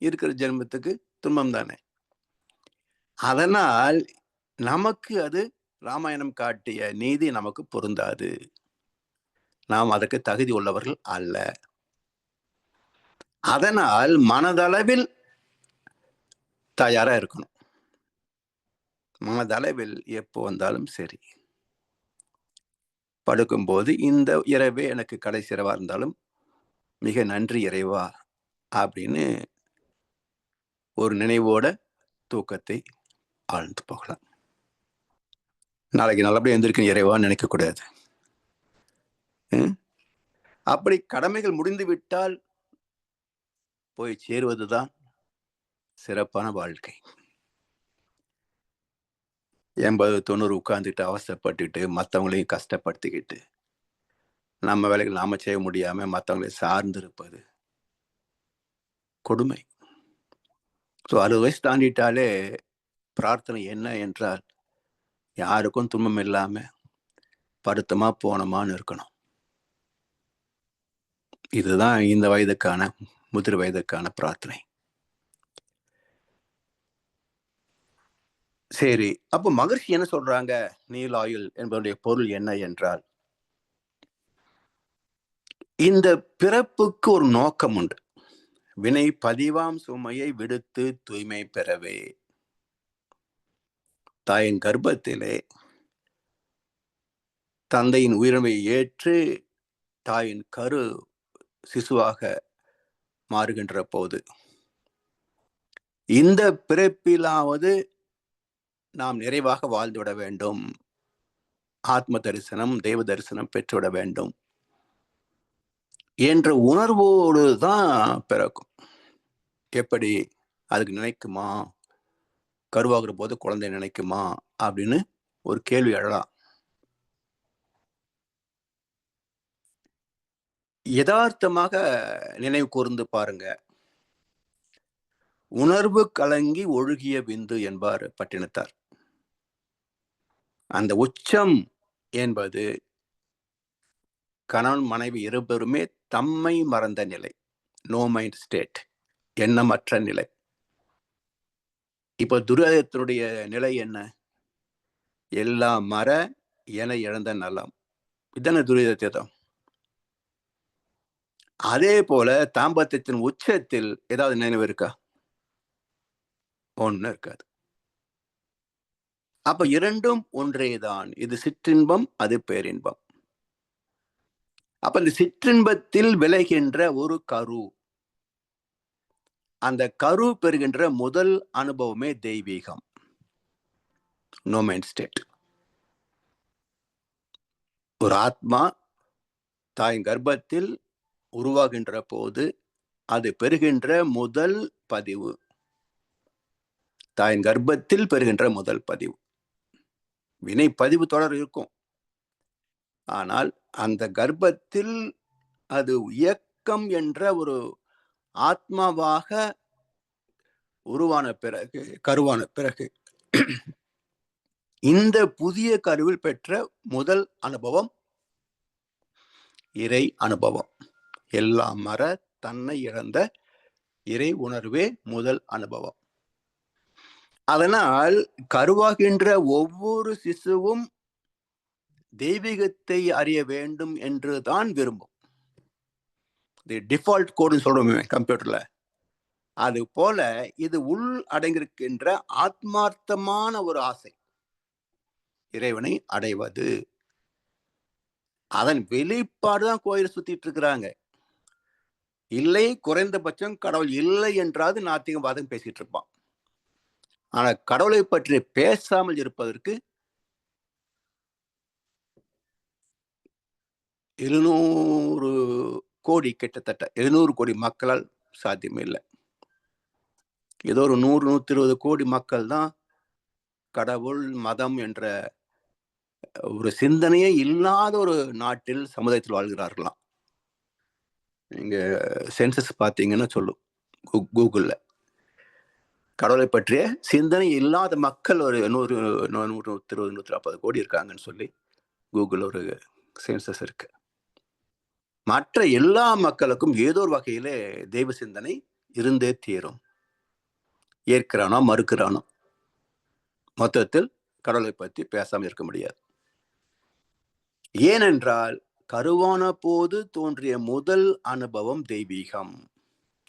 இருக்கிற ஜென்மத்துக்கு துன்பம் தானே. அதனால் நமக்கு அது ராமாயணம் காட்டிய நீதி நமக்கு பொருந்தாது. நாம் அதற்கு தகுதி உள்ளவர்கள் அல்ல. அதனால் மனதளவில் தயாரா இருக்கணும். மனதளவில் எப்போ வந்தாலும் சரி, படுக்கும்போது இந்த இரவே எனக்கு கடைசி இரவா இருந்தாலும் மிக நன்றி இறைவா அப்படின்னு ஒரு நினைவோட தூக்கத்தை ஆழ்ந்து போகலாம். நாளைக்கு நல்லபடியா எந்திருக்க இறைவா நினைக்க கூடாது. அப்படி கடமைகள் முடிந்து விட்டால் போய் சேருவதுதான் சிறப்பான வாழ்க்கை. 80-90 உட்கார்ந்துட்டு அவசரப்பட்டுட்டு மற்றவங்களையும் கஷ்டப்படுத்திக்கிட்டு நம்ம வேலைகள் நாம செய்ய முடியாம மற்றவங்களை சார்ந்து இருப்பது கொடுமை. ஸோ 60 வயசு தாண்டிட்டாலே பிரார்த்தனை என்ன என்றால் யாருக்கும் துன்பம் இல்லாம படுத்தமா போனோமான்னு இருக்கணும். இதுதான் இந்த வயதுக்கான முதிர் வயதுக்கான பிரார்த்தனை. சரி, அப்ப மகர்ஷி என்ன சொல்றாங்க? நீலாயுள் என்பதுடைய பொருள் என்ன என்றால், இந்த பிறப்புக்கு ஒரு நோக்கம் உண்டு. வினை பதிவாம் சுமையை விடுத்து தூய்மை பெறவே. தாயின் கர்ப்பத்திலே தந்தையின் உயிரிழமை ஏற்று தாயின் கரு சிசுவாக மாறுகின்ற போது இந்த பிறப்பிலாவது நாம் நிறைவாக வாழ்ந்துவிட வேண்டும், ஆத்ம தரிசனம் தெய்வ தரிசனம் பெற்றுவிட வேண்டும் என்ற உணர்வோடு தான் பிறக்கும். எப்படி அதுக்கு நினைக்குமா? கருவாகிற போது குழந்தை நினைக்குமா அப்படின்னு ஒரு கேள்வி எழலாம். யதார்த்தமாக நினைவு கூர்ந்து பாருங்க. உணர்வு கலங்கி ஒழுகிய விந்து என்பார் பட்டினத்தார். அந்த உச்சம் என்பது கணவன் மனைவி இருவருமே தம்மை மறந்த நிலை, நோ மைண்ட் ஸ்டேட், எண்ணமற்ற நிலை. இப்ப துரியோதனத்தினுடைய நிலை என்ன? எல்லா மர என இழந்த நலம். இதான துரியோதனம். அதே போல தாம்பத்தியத்தின் உச்சத்தில் ஏதாவது நினைவு இருக்கா? ஒண்ணு இருக்காது. அப்ப இரண்டும் ஒன்றேதான். இது சிற்றின்பம், அது பேரின்பம். அப்ப இந்த சிற்றின்பத்தில் விளைகின்ற ஒரு கரு, அந்த கரு பெறுகின்ற முதல் அனுபவமே தெய்வீகம், நோ மைண்ட் ஸ்டேட். ஒரு ஆத்மா தாயின் கர்ப்பத்தில் உருவாகின்ற போது அது பெறுகின்ற முதல் பதிவு, தாயின் கர்ப்பத்தில் பெறுகின்ற முதல் பதிவு. வினை பதிவு தொடர் இருக்கும், ஆனால் அந்த கர்ப்பத்தில் அது இயக்கம் என்ற ஒரு ஆத்மாவாக உருவான பிறகு, கருவான பிறகு, இந்த புதிய கருவில் பெற்ற முதல் அனுபவம் இறை அனுபவம். எல்லாம் மற தன்னை இழந்த இறை உணர்வே முதல் அனுபவம். அதனால் கருவாகின்ற ஒவ்வொரு சிசுவும் தெய்வீகத்தை அறிய வேண்டும் என்று தான் விரும்பும். டிஃபால்ட் கோடுன்னு சொல்றோமே கம்ப்யூட்டர்ல, அது போல இது உள் அடங்கியிருக்கின்ற ஆத்மார்த்தமான ஒரு ஆசை, இறைவனை அடைவது. அதன் வெளிப்பாடுதான் கோயில் சுத்திட்டு இருக்கிறாங்க. இல்லை, குறைந்தபட்சம் கடவுள் இல்லை என்றாவது நாத்திகவாதம் பேசிட்டு இருப்பான். ஆனா கடவுளை பற்றி பேசாமல் இருப்பதற்கு 700 கோடி, கிட்டத்தட்ட 700 கோடி மக்களால் சாத்தியமே இல்லை. ஏதோ ஒரு 100-120 கோடி மக்கள் தான் கடவுள் மதம் என்ற ஒரு சிந்தனையே இல்லாத ஒரு நாட்டில், சமுதாயத்தில் வாழ்கிறார்களாம். நீங்க சென்சஸ் பார்த்தீங்கன்னா சொல்லும், கூகுள்ல கடவுளை பற்றிய சிந்தனை இல்லாத மக்கள் ஒரு 120-140 கோடி இருக்காங்கன்னு சொல்லி கூகுள் ஒரு சென்சஸ் இருக்கு. மற்ற எல்லா மக்களுக்கும் ஏதோ ஒரு வகையிலே தெய்வ சிந்தனை இருந்தே தீரும், ஏற்கிறானோ மறுக்கிறானோ. மொத்தத்தில் கடவுளை பற்றி பேசாமல் இருக்க முடியாது. ஏனென்றால் கருவான போது தோன்றிய முதல் அனுபவம் தெய்வீகம்,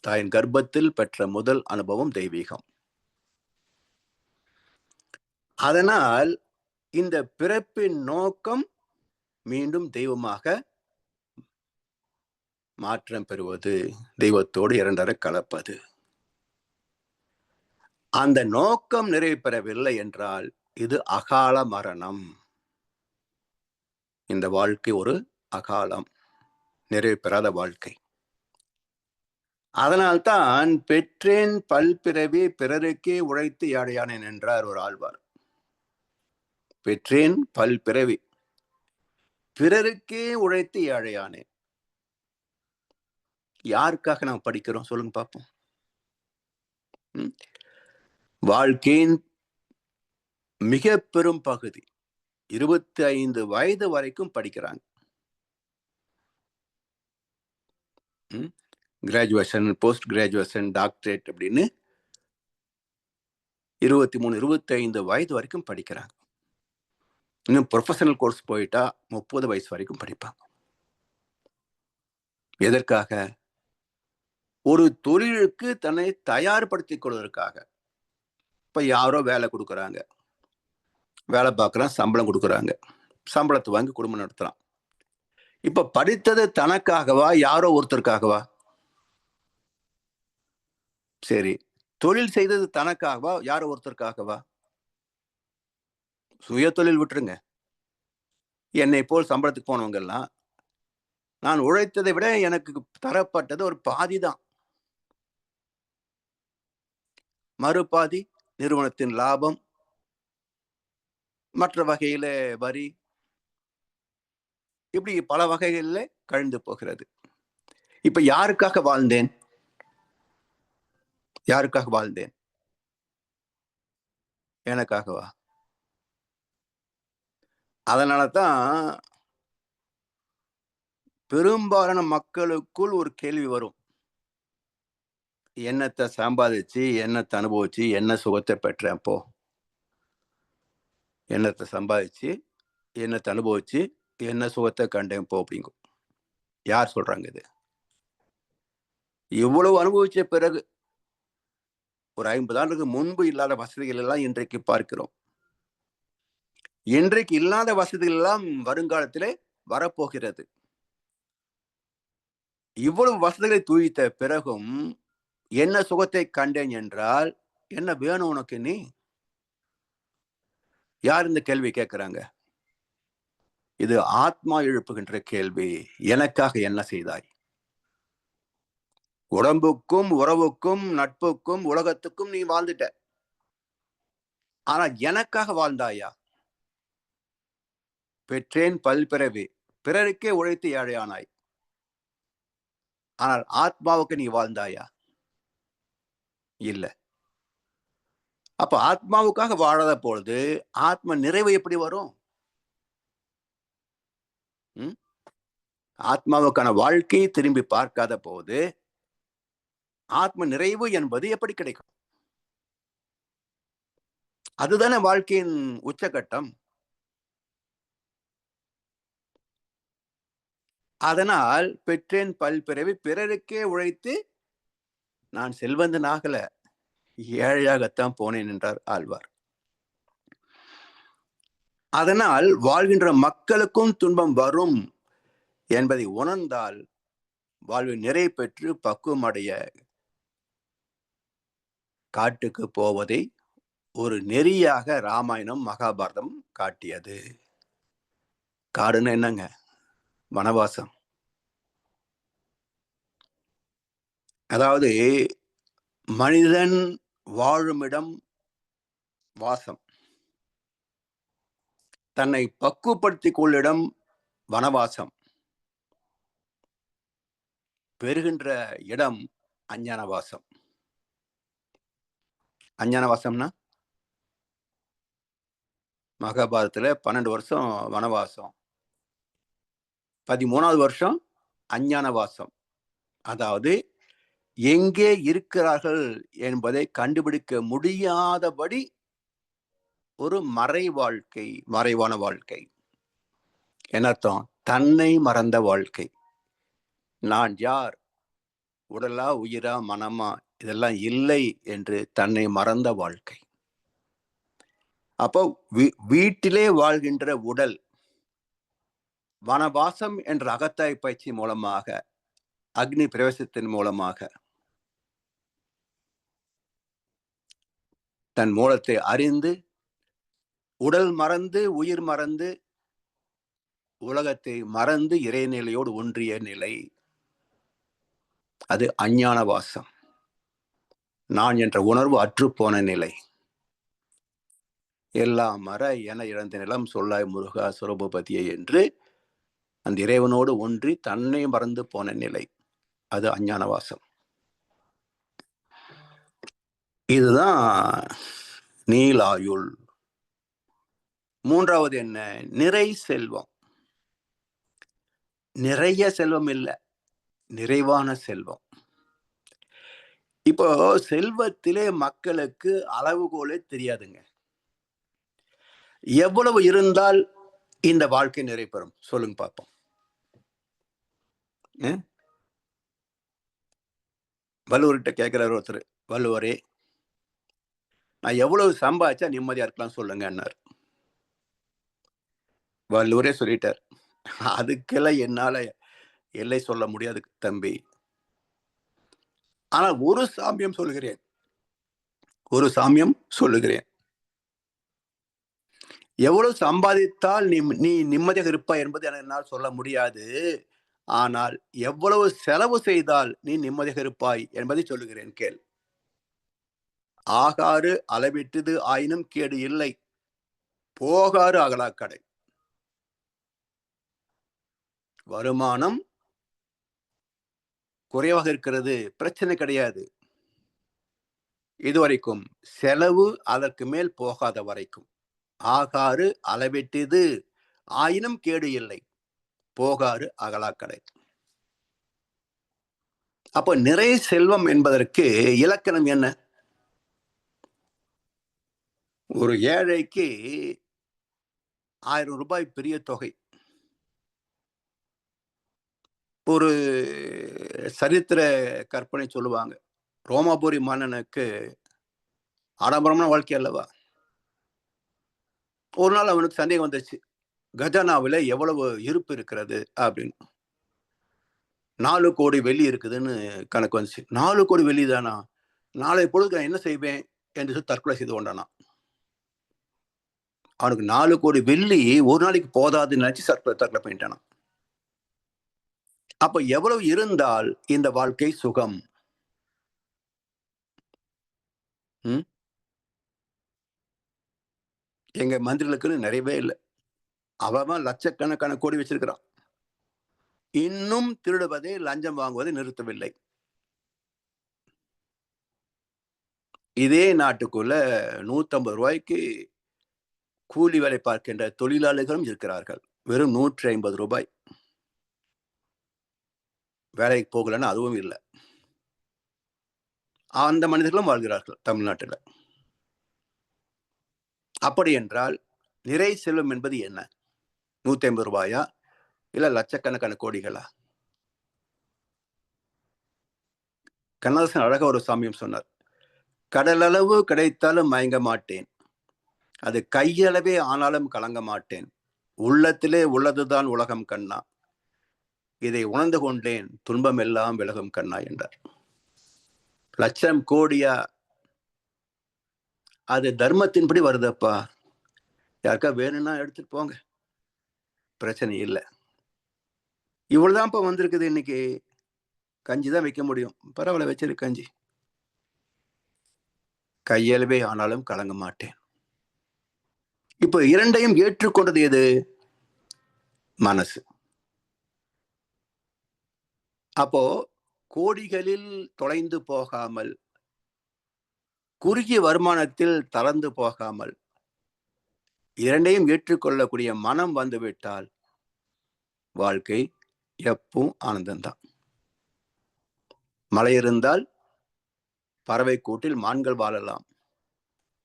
தாயின் கர்ப்பத்தில் பெற்ற முதல் அனுபவம் தெய்வீகம். அதனால் இந்த பிறப்பின் நோக்கம் மீண்டும் தெய்வமாக மாற்றம் பெறுவது, தெய்வத்தோடு இரண்டரை கலப்பது. அந்த நோக்கம் நிறைவு பெறவில்லை என்றால் இது அகால மரணம். இந்த வாழ்க்கை ஒரு அகாலம், நிறைவு பெறாத வாழ்க்கை. அதனால்தான் பெற்றேன் பல்பிறவி பிறருக்கே உழைத்து யாடையானேன் என்றார் ஒரு ஆழ்வார். பெற்றேன் பல்பிறவி பிறருக்கே உழைத்து ஏழையானேன். யாருக்காக நாம் படிக்கிறோம் சொல்லுங்க பார்ப்போம். வாழ்க்கையின் மிக பெரும் பகுதி 25 வயது வரைக்கும் படிக்கிறாங்க. கிராஜுவேஷன், போஸ்ட் கிராஜுவேஷன், டாக்டரேட் அப்படின்னு 23-25 வயது வரைக்கும் படிக்கிறாங்க. இன்னும் ப்ரொஃபஷனல் கோர்ஸ் போயிட்டா 30 வயசு வரைக்கும் படிப்பாங்க. எதற்காக? ஒரு தொழிலுக்கு தன்னை தயார்படுத்திக் கொள்வதற்காக. இப்ப யாரோ வேலை கொடுக்குறாங்க, வேலை பார்க்குறான், சம்பளம் கொடுக்குறாங்க, சம்பளத்தை வாங்கி குடும்பம் நடத்துறான். இப்ப படித்தது தனக்காகவா யாரோ ஒருத்தருக்காகவா? சரி, தொழில் செய்தது தனக்காகவா யாரோ ஒருத்தருக்காகவா? சுய தொழில் விட்டுருங்க. என்னை போல் சம்பளத்துக்கு போனவங்க எல்லாம் நான் உழைத்ததை விட எனக்கு தரப்பட்டது ஒரு பாதி தான், மறுபாதி நிறுவனத்தின் லாபம், மற்ற வகையில வரி, இப்படி பல வகைகளில் கழிந்து போகிறது. இப்ப யாருக்காக வாழ்ந்தேன்? யாருக்காக வாழ்ந்தேன்? எனக்காகவா? அதனாலதான் பெரும்பாலான மக்களுக்குள் ஒரு கேள்வி வரும், என்னத்தை சம்பாதிச்சு, என்னத்தை அனுபவிச்சு, என்ன சுகத்தை பெற்றேன் போ. என்னத்தை சம்பாதிச்சு, என்னத்தை அனுபவிச்சு, என்ன சுகத்தை கண்டேன் போ அப்படிங்கும். யார் சொல்றாங்க இது? இவ்வளவு அனுபவிச்ச பிறகு ஒரு 50 ஆண்டுக்கு முன்பு இல்லாத வசதிகள் எல்லாம் இன்றைக்கு பார்க்கிறோம். இன்றைக்கு இல்லாத வசதிகள் எல்லாம் வருங்காலத்திலே வரப்போகிறது. இவ்வளவு வசதிகளை தூய்த்த பிறகும் என்ன சுகத்தை கண்டேன் என்றால் என்ன வேணும் உனக்கு? நீ யார் இந்த கேள்வி கேட்கிறாங்க? இது ஆத்மா எழுப்புகின்ற கேள்வி. எனக்காக என்ன செய்தாய்? உடம்புக்கும் உறவுக்கும் நட்புக்கும் உலகத்துக்கும் நீ வாழ்ந்துட்ட. ஆனா எனக்காக வாழ்ந்தாயா? பெற்றேன் பல்பிறவி, பிறருக்கே உழைத்து ஏழையானாய். ஆனால் ஆத்மாவுக்கு நீ வாழ்ந்தாயா? இல்ல. அப்ப ஆத்மாவுக்காக வாழாத பொழுது ஆத்ம நிறைவு எப்படி வரும்? ஆத்மாவுக்கான வாழ்க்கையை திரும்பி பார்க்காத போது ஆத்ம நிறைவு என்பது எப்படி கிடைக்கும்? அதுதானே வாழ்க்கையின் உச்சகட்டம். அதனால் பெற்றேன் பல்பிறவி, பிறருக்கே உழைத்து நான் செல்வந்தன் ஆகல, ஏழையாகத்தான் போனேன் என்றார் ஆழ்வார். அதனால் வாழ்கின்ற மக்களுக்கும் துன்பம் வரும் என்பதை உணர்ந்தால் வாழ்வில் நிறைவு பெற்று பக்குவம் அடைய காட்டுக்கு போவதை ஒரு நெறியாக ராமாயணம் மகாபாரதம் காட்டியது. காடுன்னு என்னங்க? வனவாசம். அதாவது மனிதன் வாழுமிடம் வாசம், தன்னை பக்குவப்படுத்திக் கொள்ளிடம் வனவாசம், பெறுகின்ற இடம் அஞ்ஞானவாசம். அஞ்ஞானவாசம்னா மகாபாரதத்துல 12 வருஷம் வனவாசம், 13வது வருஷம் அஞ்ஞானவாசம். அதாவது எங்கே இருக்கிறார்கள் என்பதை கண்டுபிடிக்க முடியாதபடி ஒரு மறை வாழ்க்கை, மறைவான வாழ்க்கை. என்ன அர்த்தம்? தன்னை மறந்த வாழ்க்கை. நான் யார், உடலா உயிரா மனமா, இதெல்லாம் இல்லை என்று தன்னை மறந்த வாழ்க்கை. அப்போ வீட்டிலே வாழ்கின்ற உடல் வனவாசம் என்ற அகத்தாய் பயிற்சி மூலமாக, அக்னி பிரவேசத்தின் மூலமாக தன் மூலத்தை அறிந்து, உடல் மறந்து உயிர் மறந்து உலகத்தை மறந்து இறைநிலையோடு ஒன்றிய நிலை, அது அஞ்ஞான வாசம். நான் என்ற உணர்வு அற்றுப்போன நிலை. எல்லாம் மற என இழந்த நிலம் சொல்லாய் முருகா சுரபதியை என்று அந்த இறைவனோடு ஒன்றி தன்னை மறந்து போன நிலை, அது அஞ்ஞான வாசம். இதுதான் நீலாயுள். மூன்றாவது என்ன? நிறை செல்வம். நிறைய செல்வம் இல்லை, நிறைவான செல்வம். இப்போ செல்வத்திலே மக்களுக்கு அளவுகோலே தெரியாதுங்க. எவ்வளவு இருந்தால் இந்த வாழ்க்கை நிறைபெறும் சொல்லுங்க பார்ப்போம். வள்ளுவர்கிட்ட கேட்கிறார் ஒருத்தர், வள்ளுவரே நான் எவ்வளவு சம்பாதிச்சா நிம்மதியா இருக்கலாம் சொல்லுங்கன்னார். வள்ளுவரே சொல்லிட்டார், அதுக்கெல்லாம் என்னால எல்லை சொல்ல முடியாது தம்பி. ஆனால் ஒரு சாமியம் சொல்லுகிறேன், ஒரு சாமியம் சொல்லுகிறேன். எவ்வளவு சம்பாதித்தால் நீ நிம்மதியாக இருப்பாய் என்பது என்னால் சொல்ல முடியாது. ஆனால் எவ்வளவு செலவு செய்தால் நீ நிம்மதியாக இருப்பாய் என்பதை சொல்லுகிறேன் கேள். ஆகாறு அளவிட்டது ஆயினும் கேடு இல்லை, போகாறு அகலாக்கடை. வருமானம் குறைவாக இருக்கிறது, பிரச்சனை கிடையாது, இதுவரைக்கும். செலவு அதற்கு மேல் போகாத வரைக்கும். ஆகாறு அளவிட்டது ஆயினும் கேடு இல்லை, போகாறு அகலாக்கடை. அப்ப நிறை செல்வம் என்பதற்கு இலக்கணம் என்ன? ஒரு ஏழைக்கு 1000 ரூபாய் பெரிய தொகை. ஒரு சரித்திர கற்பனை சொல்லுவாங்க, ரோமாபுரி மன்னனுக்கு ஆடம்பரமான வாழ்க்கை அல்லவா. ஒரு நாள் அவனுக்கு சந்தேகம் வந்துருச்சு, கஜானாவில் எவ்வளவு இருப்பு இருக்கிறது அப்படின்னு. 4 கோடி வெள்ளி இருக்குதுன்னு கணக்கு வந்துச்சு. 4 கோடி வெள்ளி தானா, நாளை பொழுதுக்கு நான் என்ன செய்வேன் என்று சொல்லி தற்கொலை செய்து கொண்டானா. அவனுக்கு 4 கோடி வெள்ளி ஒரு நாளைக்கு போதாதுன்னு நினைச்சு தற்கொலை பண்ணிட்டானா. அப்ப எவ்வளவு இருந்தால் இந்த வாழ்க்கை சுகம்? எங்க மந்திரிகளுக்குன்னு நிறையவே இல்லை. அவன் லட்சக்கணக்கான கோடி வச்சிருக்கிறான். இன்னும் திருடுவதை, லஞ்சம் வாங்குவதை நிறுத்தவில்லை. இதே நாட்டுக்குள்ள 150 ரூபாய்க்கு கூலி வேலை பார்க்கின்ற தொழிலாளர்களும் இருக்கிறார்கள். வெறும் 150 ரூபாய். வேலைக்கு போகலன்னு அதுவும் இல்லை. அந்த மனிதர்களும் வாழ்கிறார்கள் தமிழ்நாட்டில். அப்படி என்றால் நிறை செல்வம் என்பது என்ன? 150 ரூபாயா இல்ல லட்சக்கணக்கான கோடிகளா? கண்ணதாசன் அழகா ஒரு சாமியம் சொன்னார், கடலளவு கிடைத்தாலும் மயங்க மாட்டேன், அது கையளவே ஆனாலும் கலங்க மாட்டேன், உள்ளத்திலே உள்ளதுதான் உலகம் கண்ணா, இதை உணர்ந்து கொண்டேன், துன்பம் எல்லாம் விலகும் கண்ணா என்றார். லட்சம் கோடியா? அது தர்மத்தின்படி வருதப்பா. யாருக்கா வேணும்னா எடுத்துட்டு போங்க, பிரச்சனை இல்லை. இவ்வளவுதான்ப்பா வந்திருக்குது. இன்னைக்கு கஞ்சி தான் வைக்க முடியும், பரவாயில்ல வச்சிரு கஞ்சி. கையளவே ஆனாலும் கலங்க மாட்டேன். இப்ப இரண்டையும் ஏற்றுக்கொண்டது எது? மனசு. அப்போ கோடிகளில் தொலைந்து போகாமல், குறுகிய வருமானத்தில் தளர்ந்து போகாமல், இரண்டையும் ஏற்றுக்கொள்ளக்கூடிய மனம் வந்துவிட்டால் வாழ்க்கை எப்பவும் ஆனந்தம்தான். மழை இருந்தால் பறவை கூட்டில் மான்கள் வாழலாம்,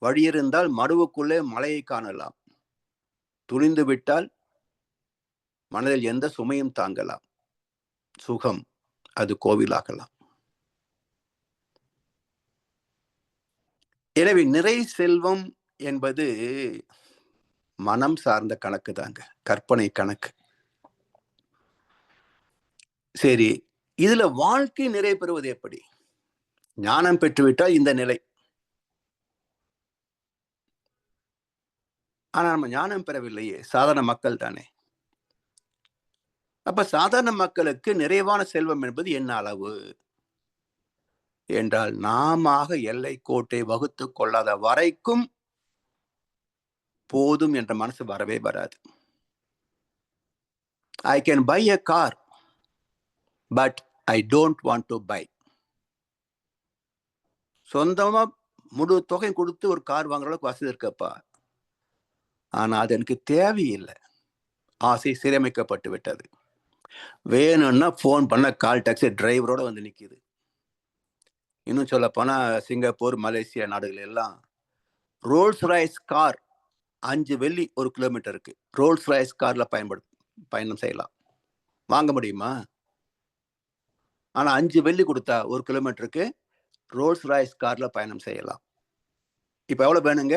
வழி இருந்தால் மடுவுக்குள்ளே மலையை காணலாம், துணிந்து விட்டால் மனதில் எந்த சுமையும் தாங்கலாம், சுகம் அது கோவிலாகலாம். எனவே நிறை செல்வம் என்பது மனம் சார்ந்த கணக்கு தாங்க, கற்பனை கணக்கு. சரி, இதுல வாழ்க்கை நிறை பெறுவது எப்படி? ஞானம் பெற்றுவிட்டால் இந்த நிலை. ஆனா நம்ம ஞானம் பெறவில்லையே, சாதாரண மக்கள் தானே. அப்ப சாதாரண மக்களுக்கு நிறைவான செல்வம் என்பது என்ன அளவு என்றால், நாம எல்லை கோட்டை வகுத்து கொள்ளாத வரைக்கும் போதும் என்ற மனசு வரவே வராது. I can buy a car, but I don't want to buy. சொந்தமா முழு தொகை கொடுத்து ஒரு கார் வாங்குற அளவுக்கு வசதி இருக்கப்பா, ஆனா அது எனக்கு தேவையில்லை. ஆசை சீரமைக்கப்பட்டு விட்டது. வேணும்னா போன் பண்ண கால் டாக்ஸி டிரைவரோட வந்து நிக்குது. இன்னும் சொல்ல போனா சிங்கப்பூர், மலேசியா நாடுகள் எல்லாம் ரோல்ஸ் ராய்ஸ் கார் 5 வெள்ளி ஒரு கிலோமீட்டருக்கு ரோல்ஸ் ராய்ஸ் கார்ல பயணம் செய்யலாம். வாங்க முடியுமா? ஆனா 5 வெள்ளி கொடுத்தா ஒரு கிலோமீட்டருக்கு ரோல்ஸ் ராய்ஸ் கார்ல பயணம் செய்யலாம். இப்ப எவ்வளவு வேணுங்க?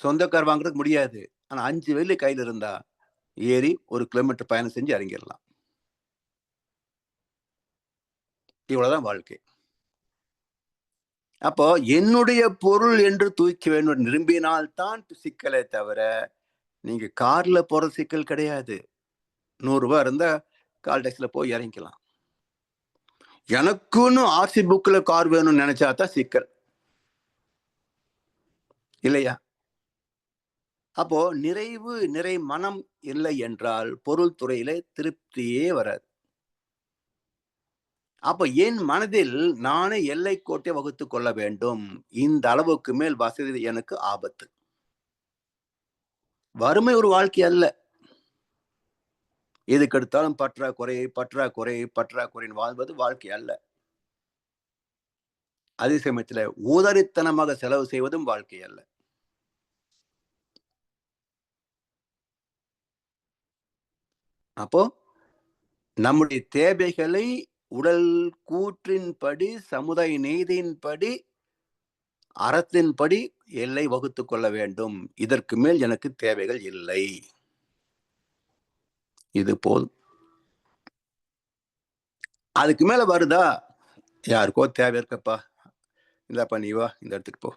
சொந்த கார் வாங்குறதுக்கு முடியாது, ஆனா 5 வெள்ளி கையில் இருந்தா ஏறி ஒரு கிலோமீட்டர் பயணம் செஞ்சு இறங்கிடலாம். இவ்வளவுதான் வாழ்க்கை. அப்போ என்னுடைய பொருள் என்று தூக்கி வேண்டும் விரும்பினால்தான் சிக்கலை தவிர, நீங்க கார்ல போற சிக்கல் கிடையாது. 100 ரூபாய் இருந்தா கால் டாக்ஸில போய் இறங்கிக்கலாம். எனக்குன்னு ஆர்சி புக்ல கார் வேணும்னு நினைச்சாதான் சிக்கல் இல்லையா? அப்போ நிறை மனம் இல்லை என்றால் பொருள் துறையில திருப்தியே வராது. அப்ப என் மனதில் நானே எல்லை கோட்டை வகுத்து கொள்ள வேண்டும். இந்த அளவுக்கு மேல் வசதி எனக்கு ஆபத்து. வறுமை ஒரு வாழ்க்கை அல்ல. எதுக்கு எடுத்தாலும் பற்றாக்குறை பற்றாக்குறை பற்றாக்குறைன்னு வாழ்வது வாழ்க்கை அல்ல. அதே சமயத்துல ஊதாரித்தனமாக செலவு செய்வதும் வாழ்க்கை அல்ல. அப்போ நம்முடைய தேவைகளை உடல் கூற்றின்படி, சமுதாய நீதியின்படி, அறத்தின்படி எல்லை வகுத்துக் கொள்ள வேண்டும். இதற்கு மேல் எனக்கு தேவைகள் இல்லை. இது போதும். அதுக்கு மேல வருதா, யாருக்கோ தேவை இருக்கப்பா, இந்தாப்பா நீ வா, இந்த இடத்துக்கு போ.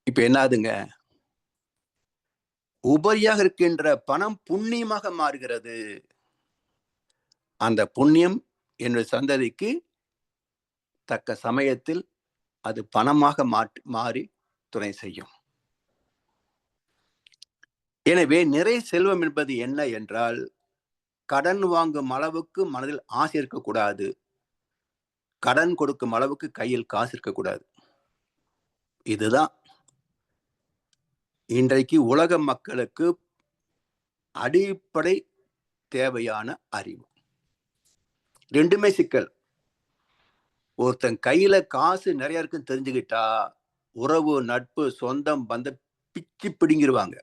இப்ப என்ன ஆகுதுங்க, உபரியாக இருக்கின்ற பணம் புண்ணியமாக மாறுகிறது. அந்த புண்ணியம் என்னுடைய சந்ததிக்கு தக்க சமயத்தில் அது பணமாக மாறி துணை செய்யும். எனவே நிறை செல்வம் என்பது என்ன என்றால், கடன் வாங்கும் அளவுக்கு மனதில் ஆசை இருக்கக்கூடாது, கடன் கொடுக்கும் அளவுக்கு கையில் காசு இருக்கக்கூடாது. இதுதான் இன்றைக்கு உலக மக்களுக்கு அடிப்படை தேவையான அறிவு. ரெண்டுமே சிக்கல். ஒருத்தன் கையில காசு நிறைய இருக்குன்னு தெரிஞ்சுக்கிட்டா உறவு, நட்பு, சொந்தம், பந்தம் பிச்சு பிடிங்கிருவாங்க.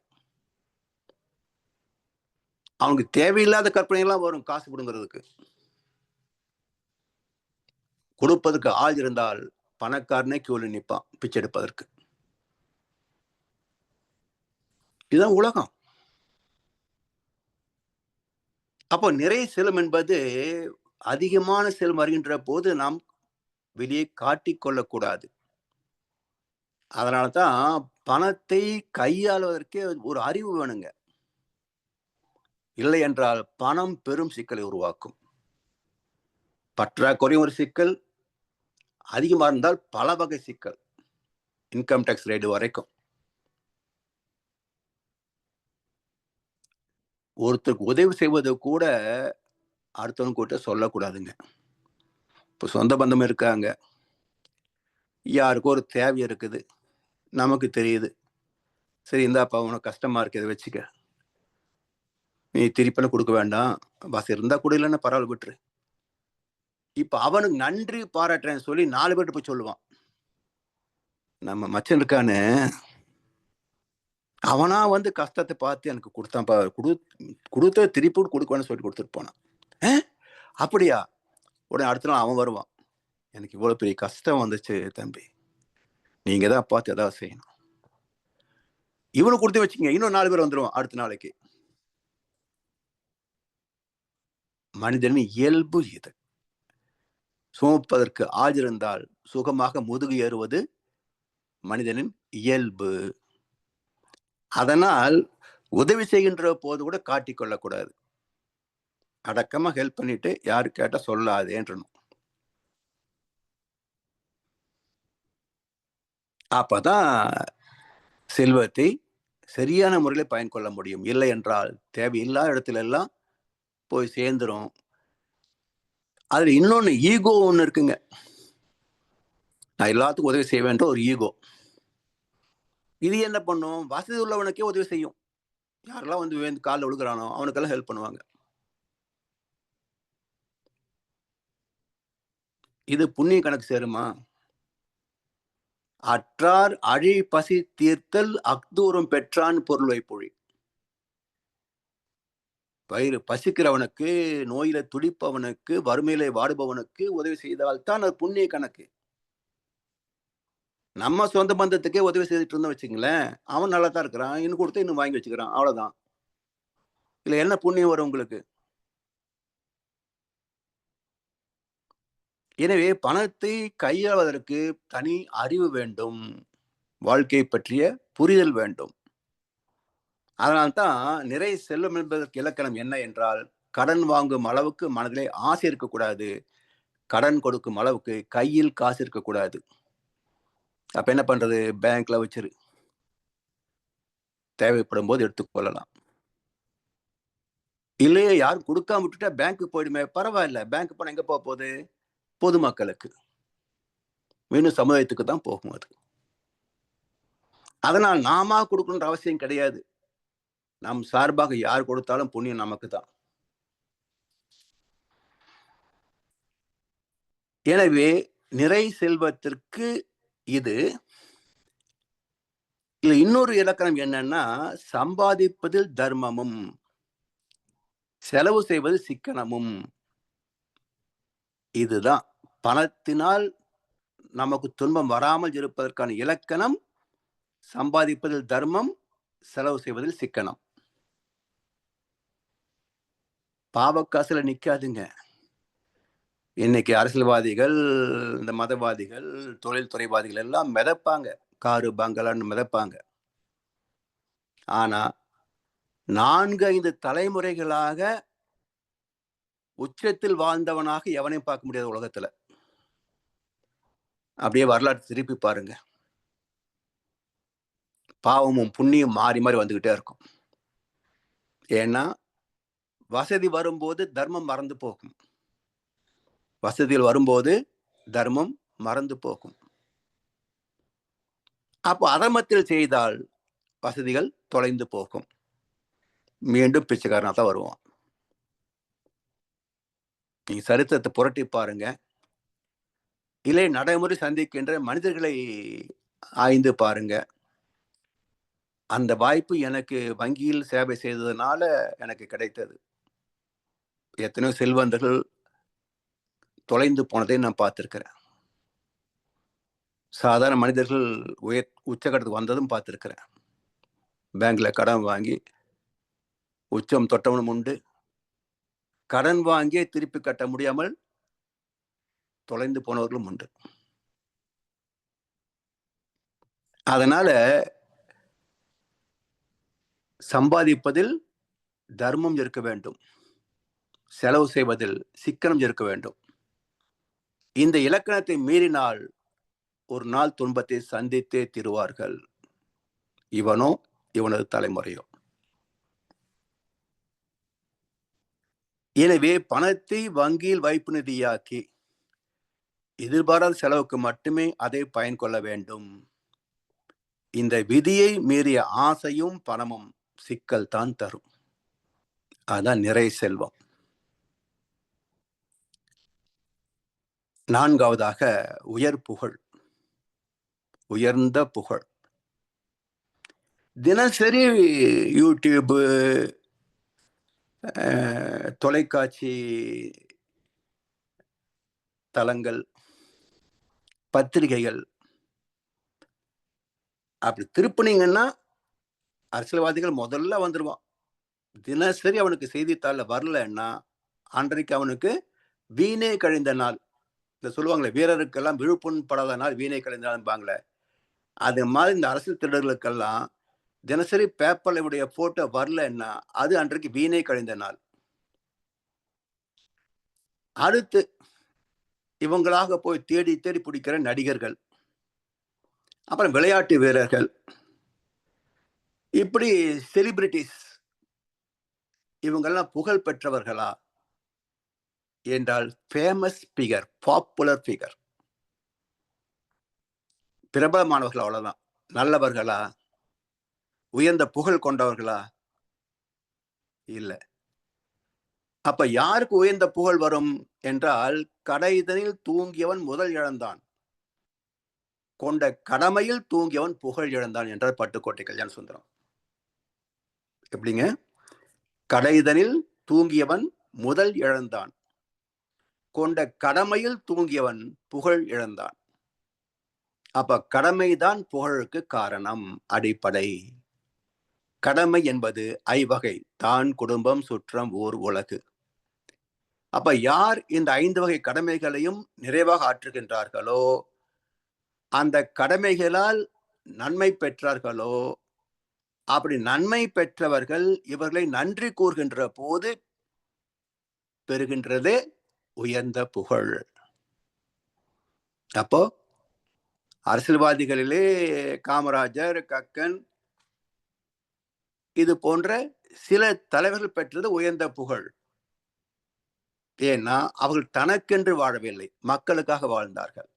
அவனுக்கு தேவையில்லாத கற்பனைகள்லாம் வரும் காசு பிடுங்கிறதுக்கு. கொடுப்பதற்கு ஆள் இருந்தால் பணக்காரனே கியூல நிற்பான் பிச்சை எடுப்பதற்கு. இதுதான் உலகம். அப்போ நிறைய செல்வம் என்பது அதிகமான செல்வம் வருகின்ற போது நாம் வெளியே காட்டிக் கொள்ளக்கூடாது. அதனாலதான் பணத்தை கையாளுவதற்கே ஒரு அறிவு வேணுங்க. இல்லை என்றால் பணம் பெரும் சிக்கலை உருவாக்கும். பற்றாக்குறை ஒரு சிக்கல், அதிகமாக இருந்தால் பல வகை சிக்கல், இன்கம் டேக்ஸ் ரேட் வரைக்கும். ஒருத்தருக்கு உதவி செய்வது கூட அடுத்தவங்க கிட்ட சொல்லக்கூடாதுங்க. இப்போ சொந்த பந்தம் இருக்காங்க, யாருக்கும் ஒரு தேவை இருக்குது, நமக்கு தெரியுது, சரி இந்தாப்பா உனக்கு கஷ்டமா இருக்கு, இதை வச்சுக்க, நீ திருப்பி கொடுக்க வேண்டாம், பஸ் இருந்தா கூட இல்லைன்னா பரவாயில்ல விட்டுரு. இப்ப அவனுக்கு நன்றி பாராட்டுறேன்னு சொல்லி 4 பேர்கிட்ட போய் சொல்லுவான். நம்ம மச்சன் இருக்கானு, அவனா வந்து கஷ்டத்தை பார்த்து எனக்கு கொடுத்தான்ப்பா, கொடுத்த திருப்பி கொடுக்கணும்னு சொல்லி கொடுத்துட்டு போனான். அப்படியா? உடனே அடுத்த நாள் அவன் வருவான், எனக்கு இவ்வளவு பெரிய கஷ்டம் வந்துச்சு தம்பி, நீங்க தான் பார்த்து ஏதாவது செய்யணும். இவனு கொடுத்து வச்சுங்க, இன்னும் 4 பேர் வந்துருவான் அடுத்த நாளைக்கு. மனிதனின் இயல்பு இது. சுமப்பதற்கு ஆஜிருந்தால் சுகமாக முதுகு ஏறுவது மனிதனின் இயல்பு. அதனால் உதவி செய்கின்ற போது கூட காட்டிக்கொள்ளக்கூடாது. அடக்கமா ஹெல்ப் பண்ணிட்டு யாரு கேட்டா சொல்லாதேன்றணும். அப்பதான் செல்வத்தை சரியான முறையில் பயன் கொள்ள முடியும். இல்லை என்றால் தேவையில்லாத இடத்துல எல்லாம் போய் சேர்ந்துரும். அதுல இன்னொன்னு ஈகோ ஒண்ணு இருக்குங்க. நான் எல்லாத்துக்கும் உதவி செய்ய வேண்டிய ஒரு ஈகோ. இது என்ன பண்ணும், வசதி உள்ளவனுக்கே உதவி செய்யும். யாரெல்லாம் வந்து காலில் விழுகிறானோ அவனுக்கெல்லாம் ஹெல்ப் பண்ணுவாங்க. இது புண்ணிய கணக்கு சேருமா? அற்றார் அழி பசி தீர்த்தல் அக்தூரம் பெற்றான் பொருள் வைப்பொழி. வயிறு பசிக்கிறவனுக்கு, நோயில துடிப்பவனுக்கு, வறுமையில வாடுபவனுக்கு உதவி செய்தால்தான் அது புண்ணிய கணக்கு. நம்ம சொந்த பந்தத்துக்கே உதவி செய்துட்டு இருந்தோம் வச்சுங்களேன், அவன் நல்லா தான் இருக்கிறான், இன்னும் கொடுத்து இன்னும் வாங்கி வச்சுக்கிறான், அவ்வளவுதான். இல்ல என்ன புண்ணியம் வரும் உங்களுக்கு? எனவே பணத்தை கையாள்வதற்கு தனி அறிவு வேண்டும், வாழ்க்கை பற்றிய புரிதல் வேண்டும். அதனால்தான் நிறை செல்வம் என்பதற்கு இலக்கணம் என்ன என்றால், கடன் வாங்கும் அளவுக்கு மனதிலே ஆசை இருக்கக்கூடாது, கடன் கொடுக்கும் அளவுக்கு கையில் காசு இருக்கக்கூடாது. அப்ப என்ன பண்றது, பேங்க்ல வச்சிரு, தேவைப்படும் போது எடுத்துக்கொள்ளலாம். இல்லையே யாரும் கொடுக்காம விட்டுட்டா பேங்க்கு போயிடுமே, பரவாயில்ல, பேங்க் போன எங்க போக போகுது, பொதுமக்களுக்கு, மீண்டும் சமுதாயத்துக்கு தான் போகும் அது. அதனால் நாம கொடுக்கணுன்ற அவசியம் கிடையாது. நம் சார்பாக யார் கொடுத்தாலும் புண்ணியம் நமக்கு தான். எனவே நிறை செல்வத்திற்கு இது. இதுல இன்னொரு இலக்கணம் என்னன்னா, சம்பாதிப்பதில் தர்மமும் செலவு செய்வது சிக்கனமும். இதுதான் பணத்தினால் நமக்கு துன்பம் வராமல் இருப்பதற்கான இலக்கணம். சம்பாதிப்பதில் தர்மம், செலவு செய்வதில் சிக்கனம். பாவக்காசுல நிக்காதுங்க. இன்னைக்கு அரசியல்வாதிகள், இந்த மதவாதிகள், தொழில்துறைவாதிகள் எல்லாம் மிதப்பாங்க, காரு பங்களான்னு மிதப்பாங்க. ஆனா 4-5 தலைமுறைகளாக உச்சத்தில் வாழ்ந்தவனாக எவனையும் பார்க்க முடியாது உலகத்துல. அப்படியே வரலாற்று திருப்பி பாருங்க. பாவமும் புண்ணியம் மாறி மாறி வந்துகிட்டே இருக்கும். ஏன்னா வசதி வரும்போது தர்மம் மறந்து போகும், வசதியில் வரும்போது தர்மம் மறந்து போகும். அப்போ அதர்மத்தில் செய்தால் வசதிகள் தொலைந்து போகும், மீண்டும் பிச்சைக்காரனா தான் வருவான். நீங்க சரித்திரத்தை புரட்டி பாருங்க, இல்லை நடைமுறை சந்திக்கின்ற மனிதர்களை ஆய்ந்து பாருங்க. அந்த வாய்ப்பு எனக்கு வங்கியில் சேவை செய்ததுனால எனக்கு கிடைத்தது. எத்தனையோ செல்வந்தர்கள் தொலைந்து போனதை நான் பார்த்திருக்கிறேன். சாதாரண மனிதர்கள் உச்சகட்டத்துக்கு வந்ததும் பார்த்திருக்கிறேன். பேங்க்ல கடன் வாங்கி உச்சம் தொட்டவனும் உண்டு, கடன் வாங்கியே திருப்பி கட்ட முடியாமல் தொலைந்து போனவர்களும் உண்டு. அதனால சம்பாதிப்பதில் தர்மம் இருக்க வேண்டும், செலவு செய்வதில் சிக்கனம் இருக்க வேண்டும். இந்த இலக்கணத்தை மீறினால் ஒரு நாள் துன்பத்தை சந்தித்தே தீருவார்கள், இவனோ இவனது தலைமுறையோ. எனவே பணத்தை வங்கியில் வைப்பு நிதியாக்கி எதிர்பாராத செலவுக்கு மட்டுமே அதை பயன் கொள்ள வேண்டும். இந்த விதியை மீறிய ஆசையும் பணமும் சிக்கல் தான் தரும். அதான் நிறை செல்வம். 4வதாக உயர் புகழ், உயர்ந்த புகழ். தினசரி யூடியூப், தொலைக்காட்சி தளங்கள், பத்திரிகைகள் அப்படி திருப்பினீங்கன்னா அரசியல்வாதிகள் முதல்ல வந்துருவான். தினசரி அவனுக்கு செய்தித்தாள்ல வரலன்னா அன்றைக்கு அவனுக்கு வீணே கழிந்த நாள். இந்த சொல்லுவாங்களே, வீரருக்கெல்லாம் விழுப்புண் படாத நாள் வீணே கழிந்த நாள்பாங்களே, அது மாதிரி இந்த அரசியல் திருடர்களுக்கெல்லாம் தினசரி பேப்பர்ல உடைய போட்டோ வரலன்னா அது அன்றைக்கு வீணே கழிந்த நாள். அடுத்து இவங்களாக போய் தேடி தேடி பிடிக்கிற நடிகர்கள், அப்புறம் விளையாட்டு வீரர்கள், இப்படி செலிபிரிட்டிஸ், இவங்கெல்லாம் புகழ் பெற்றவர்களா என்றால் ஃபேமஸ் ஃபிகர், பாப்புலர் ஃபிகர், பிரபலமானவர்கள், அவ்வளவுதான். நல்லவர்களா, உயர்ந்த புகழ் கொண்டவர்களா? இல்ல. அப்ப யாருக்கு உயர்ந்த புகழ் வரும் என்றால், கடைதனில் தூங்கியவன் முதல் இழந்தான், கொண்ட கடமையில் தூங்கியவன் புகழ் இழந்தான் என்றார் பட்டுக்கோட்டை கல்யாண சுந்தரம். எப்படிங்க? கடைதனில் தூங்கியவன் முதல் இழந்தான், கொண்ட கடமையில் தூங்கியவன் புகழ் இழந்தான். அப்ப கடமைதான் புகழுக்கு காரணம், அடிப்படை. கடமை என்பது ஐவகை: தான், குடும்பம், சுற்றம், ஊர், உலகு. அப்ப யார் இந்த 5 வகை கடமைகளையும் நிறைவாக ஆற்றுகின்றார்களோ, அந்த கடமைகளால் நன்மை பெற்றார்களோ, அப்படி நன்மை பெற்றவர்கள் இவர்களை நன்றி கூறுகின்ற போது பெறுகின்றதே உயர்ந்த புகழ். அப்போ அரசியல்வாதிகளிலே காமராஜர், கக்கன், இது போன்ற சில தலைவர்கள் பெற்றது உயர்ந்த புகழ். ஏன்னா அவர்கள் தனக்கென்று வாழவில்லை, மக்களுக்காக வாழ்ந்தார்கள்.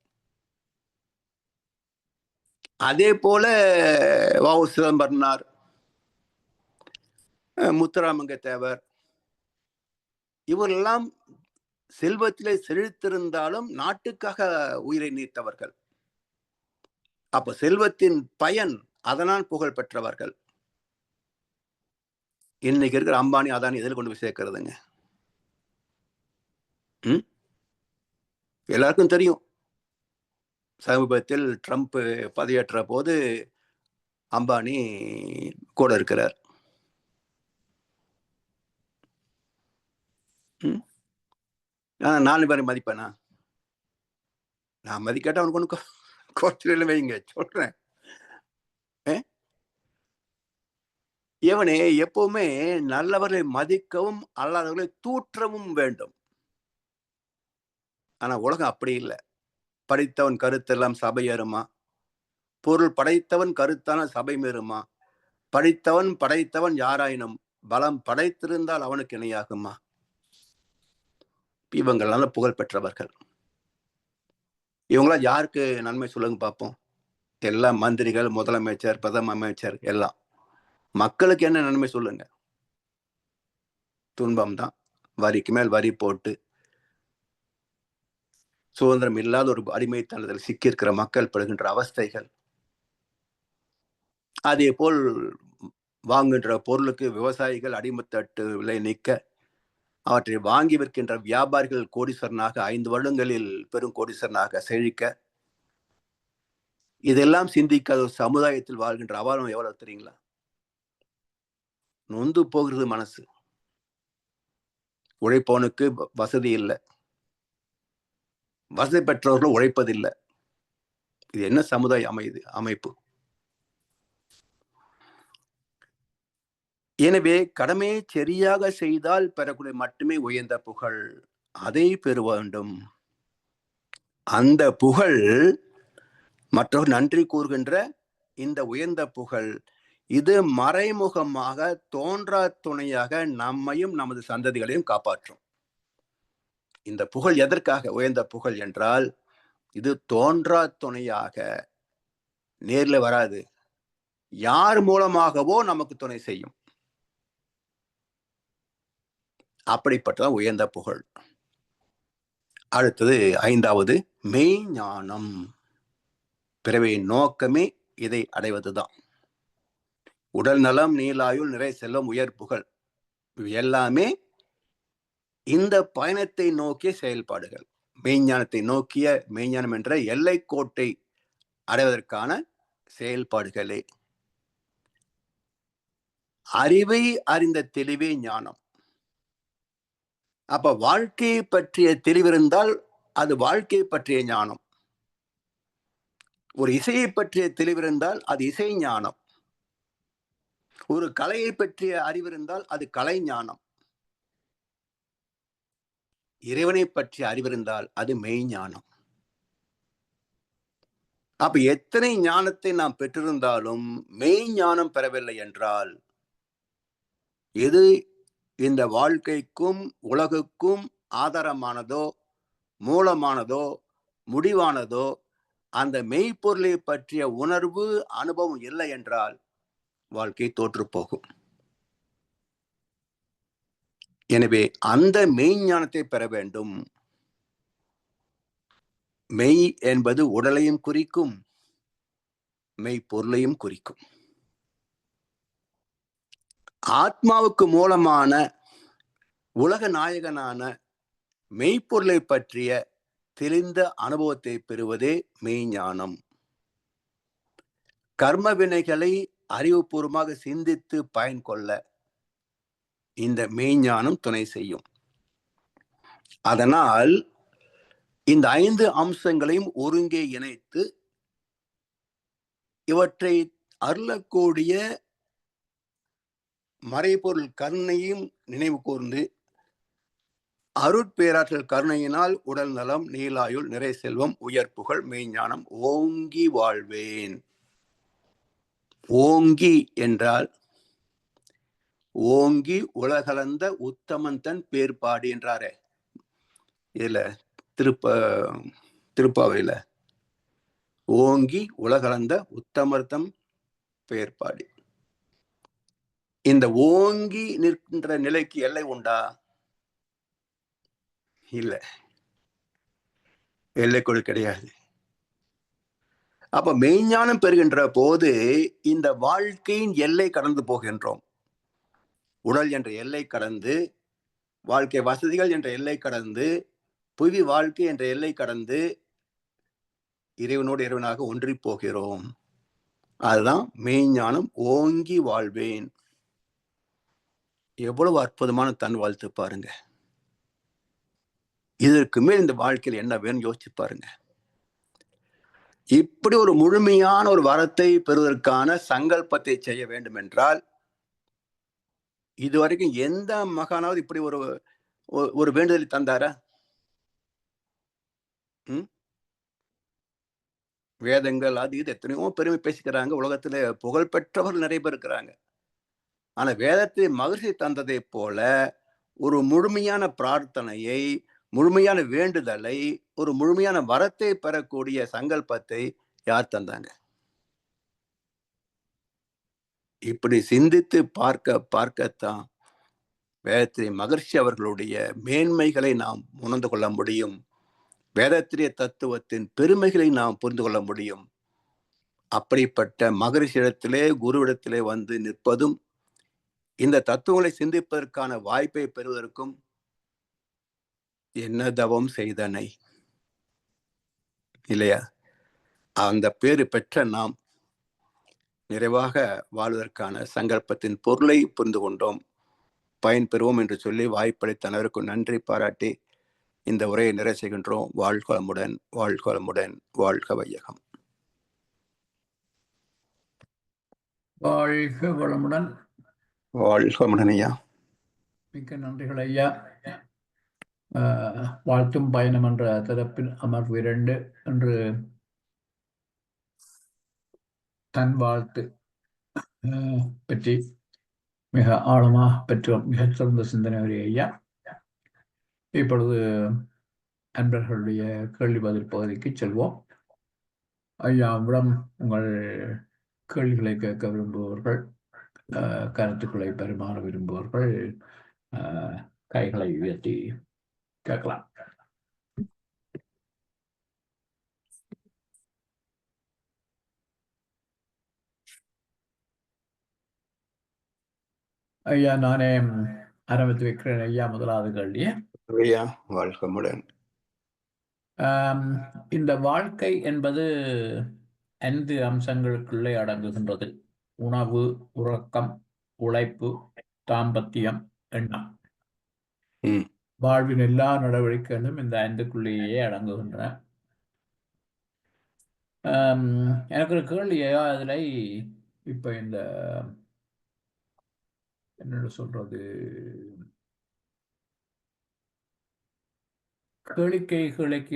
அதே போல வ.உ. சிதம்பரனார், முத்துராமலிங்க தேவர், இவரெல்லாம் செல்வத்திலே செழித்திருந்தாலும் நாட்டுக்காக உயிரை நீத்தவர்கள். அப்ப செல்வத்தின் பயன், அதனால் புகழ் பெற்றவர்கள். இன்னைக்கு இருக்கிற அம்பானி அதானி எதில் கொண்டு போய் சேர்க்கிறதுங்க? எல்லாருக்கும் தெரியும். சமீபத்தில் ட்ரம்ப் பதவியேற்ற போது அம்பானி கூட இருக்கிறார். நாலு பேரை மதிப்பேனா? நான் மதிக்காட்ட அவனுக்கு ஒண்ணு குறைச்சல வைங்க, சொல்றேன். இவனே எப்பவுமே நல்லவர்களை மதிக்கவும் அல்லாதவர்களை தூற்றவும் வேண்டும். ஆனா உலகம் அப்படி இல்லை. படித்தவன் கருத்தெல்லாம் சபை ஏறுமா? பொருள் படைத்தவன் கருத்தான சபை மேறுமா? படைத்தவன் யாராயினும் பலம் படைத்திருந்தால் அவனுக்கு இணையாகுமா? இவங்களால புகழ் பெற்றவர்கள். இவங்களா யாருக்கு நன்மை சொல்லுங்க பார்ப்போம். எல்லாம் மந்திரிகள், முதலமைச்சர், பிரதம அமைச்சர் எல்லாம். மக்களுக்கு என்ன நன்மை சொல்லுங்க? துன்பம் தான். வரிக்கு மேல் வரி போட்டு சுதந்திரம் இல்லாத ஒரு அடிமைத்தனத்தில் சிக்கியிருக்கிற மக்கள் படுகின்ற அவஸ்தைகள். அதே போல் வாங்குகின்ற பொருளுக்கு விவசாயிகள் அடிமைத்தட்டு விலை நீக்க, அவற்றை வாங்கி விற்கின்ற வியாபாரிகள் கோடீஸ்வரனாக 5 வருடங்களில் பெரும் கோடீஸ்வரனாக செழிக்க, இதெல்லாம் சிந்திக்காத ஒரு சமுதாயத்தில் வாழ்கின்ற அவலம் எவ்வளவு தெரியுங்களா? நொந்து போகிறது மனசு. உழைப்பவனுக்கு வசதி இல்லை, வசதி பெற்றவர்களும் உழைப்பதில்லை. இது என்ன சமுதாய அமைப்பு? எனவே கடமையை சரியாக செய்தால் பெறக்கூடிய மட்டுமே உயர்ந்த புகழ். அதை பெற வேண்டும். அந்த புகழ், மற்றவர் நன்றி கூறுகின்ற இந்த உயர்ந்த புகழ், இது மறைமுகமாக தோன்றா துணையாக நம்மையும் நமது சந்ததிகளையும் காப்பாற்றும். இந்த புகழ் எதற்காக உயர்ந்த புகழ் என்றால், இது தோன்றா துணையாக நேர்ல வராது, யார் மூலமாகவோ நமக்கு துணை செய்யும். அப்படிப்பட்டதான் உயர்ந்த புகழ். அடுத்தது 5வது, மெய்ஞானம். பிறவியின் நோக்கமே இதை அடைவதுதான். உடல் நலம், நீலாயுள், நிறை செல்வம், உயர் புகழ், எல்லாமே இந்த பயணத்தை நோக்கிய செயல்பாடுகள். மெய்ஞானத்தை நோக்கிய, மெய்ஞானம் என்ற எல்லை கோட்டை அடைவதற்கான செயல்பாடுகளே. அறிவை அறிந்த தெளிவே ஞானம். அப்ப வாழ்க்கையை பற்றிய தெளிவிருந்தால் அது வாழ்க்கையை பற்றிய ஞானம். ஒரு இசையை பற்றிய தெளிவிருந்தால் அது இசை ஞானம். ஒரு கலையை பற்றிய அறிவிருந்தால் அது கலை ஞானம். இறைவனை பற்றிய அறிவிருந்தால் அது மெய்ஞானம். அப்ப எத்தனை ஞானத்தை நாம் பெற்றிருந்தாலும் மெய் ஞானம் பெறவில்லை என்றால், எது இந்த வாழ்க்கைக்கும் உலகுக்கும் ஆதாரமானதோ, மூலமானதோ, முடிவானதோ, அந்த மெய்ப்பொருளை பற்றிய உணர்வு, அனுபவம் இல்லை என்றால் வாழ்க்கை தோற்று போகும். எனவே அந்த மெய்ஞானத்தை பெற வேண்டும். மெய் என்பது உடலையும் குறிக்கும், மெய்ப்பொருளையும் குறிக்கும். ஆத்மாவுக்கு மூலமான, உலக நாயகனான மெய்ப்பொருளை பற்றிய தெளிந்த அனுபவத்தை பெறுவதே மெய்ஞானம். கர்ம வினைகளை அறிவுபூர்வமாக சிந்தித்து பயன் கொள்ள இந்த மெய்ஞானம் துணை செய்யும். அதனால் இந்த 5 அம்சங்களையும் ஒருங்கே இணைத்து இவற்றை அருளக்கூடிய மறைபொருள் கருணையும் நினைவு கூர்ந்து, அருட்பேராற்றல் கருணையினால் உடல் நலம், நீலாயுள், நிறை செல்வம், உயர் புகழ், மெய்ஞானம் ஓங்கி வாழ்வேன். ஓங்கி என்றால் ஓங்கி உலகளந்த உத்தமன் தன் பேர்பாடி என்றாரே. இதுல திருப்பாவையில ஓங்கி உலகளந்த உத்தமர்த்தம் பெயர்பாடி. இந்த ஓங்கி நிற்கின்ற நிலைக்கு எல்லை உண்டா? இல்ல, எல்லைக்குள் கிடையாது. அப்ப மெய்ஞானம் பெறுகின்ற போது இந்த வாழ்க்கையின் எல்லை கடந்து போகின்றோம். உடல் என்ற எல்லை கடந்து, வாழ்க்கை வசதிகள் என்ற எல்லை கடந்து, புவி வாழ்க்கை என்ற எல்லை கடந்து இறைவனோடு இறைவனாக ஒன்றி போகிறோம். அதுதான் மெய்ஞானம். ஓங்கி வாழ்வேன். எவ்வளவு அற்புதமான தன் வாழ்த்து பாருங்க. இதற்கு மேல் இந்த வாழ்க்கையில் என்ன வேணும் யோசிச்சு பாருங்க. இப்படி ஒரு முழுமையான ஒரு வரத்தை பெறுவதற்கான சங்கல்பத்தை செய்ய வேண்டும் என்றால், இதுவரைக்கும் எந்த மகானாவது இப்படி ஒரு வேண்டுதலை தந்தாரா? வேதங்கள் அது இது எத்தனையோ பெருமை பேசிக்கிறாங்க. உலகத்துல புகழ் பெற்றவர்கள் நிறைய பேர் இருக்கிறாங்க. ஆனா வேதத்தை மகிழ்ச்சி தந்ததை போல ஒரு முழுமையான பிரார்த்தனையை, முழுமையான வேண்டுதலை, ஒரு முழுமையான வரத்தை பெறக்கூடிய சங்கல்பத்தை யார் தந்தாங்க? இப்படி சிந்தித்து பார்க்கத்தான் வேதத்திலே மகர்ஷி அவர்களுடைய மேன்மைகளை நாம் உணர்ந்து கொள்ள முடியும். வேதத்திரிய தத்துவத்தின் பெருமைகளை நாம் புரிந்து கொள்ள முடியும். அப்படிப்பட்ட மகரிஷியிடத்திலே, குருவிடத்திலே வந்து நிற்பதும், இந்த தத்துவங்களை சிந்திப்பதற்கான வாய்ப்பை பெறுவதற்கும் என்ன தவம் செய்தனை இல்லையா? அந்த பேரு பெற்ற நாம் நிறைவாக வாழ்வதற்கான சங்கல்பத்தின் பொருளை புரிந்து கொண்டோம், பயன் பெறுவோம் என்று சொல்லி வாய்ப்பளித்த அனைவருக்கும் நன்றி பாராட்டி இந்த உரையை நிறைவு செய்கின்றோம். வாழ்க வளமுடன், வாழ்க வளமுடன், வாழ்க வையகம். வாழ்க வளமுடன். வாழ்க வளமுடன் ஐயா. மிக்க நன்றிகள் ஐயா. வாழ்த்தும் பயணம் என்ற தரப்பில் அமர்வு 2 என்று தன் வாழ்த்து பற்றி மிக ஆழமாக பெற்றோம். மிகச் சிறந்த சிந்தனை வரி ஐயா. இப்பொழுது அன்பர்களுடைய கேள்வி பதில் பகுதிக்கு செல்வோம். ஐயாவிடம் உங்கள் கேள்விகளை கேட்க விரும்புபவர்கள், கருத்துக்களை பரிமாற விரும்புபவர்கள் கைகளை உயர்த்தி கேட்கலாம். ஐயா, நானே ஆரம்பித்து வைக்கிறேன் ஐயா. முதலாவது கேள்வி. ஐயா வாழ்க வளமுடன். இந்த வாழ்க்கை என்பது 5 அம்சங்களுக்குள்ளே அடங்குகின்றது. உணவு, உறக்கம், உழைப்பு, தாம்பத்தியம், எண்ணம். வாழ்வின் எல்லா நடவடிக்கைகளும் இந்த 5க்குள்ளேயே அடங்குகின்றன. எனக்கு ஒரு கேள்வி ஐயா. அதுல இப்ப இந்த என்னோட சொல்றது, கேளிக்கை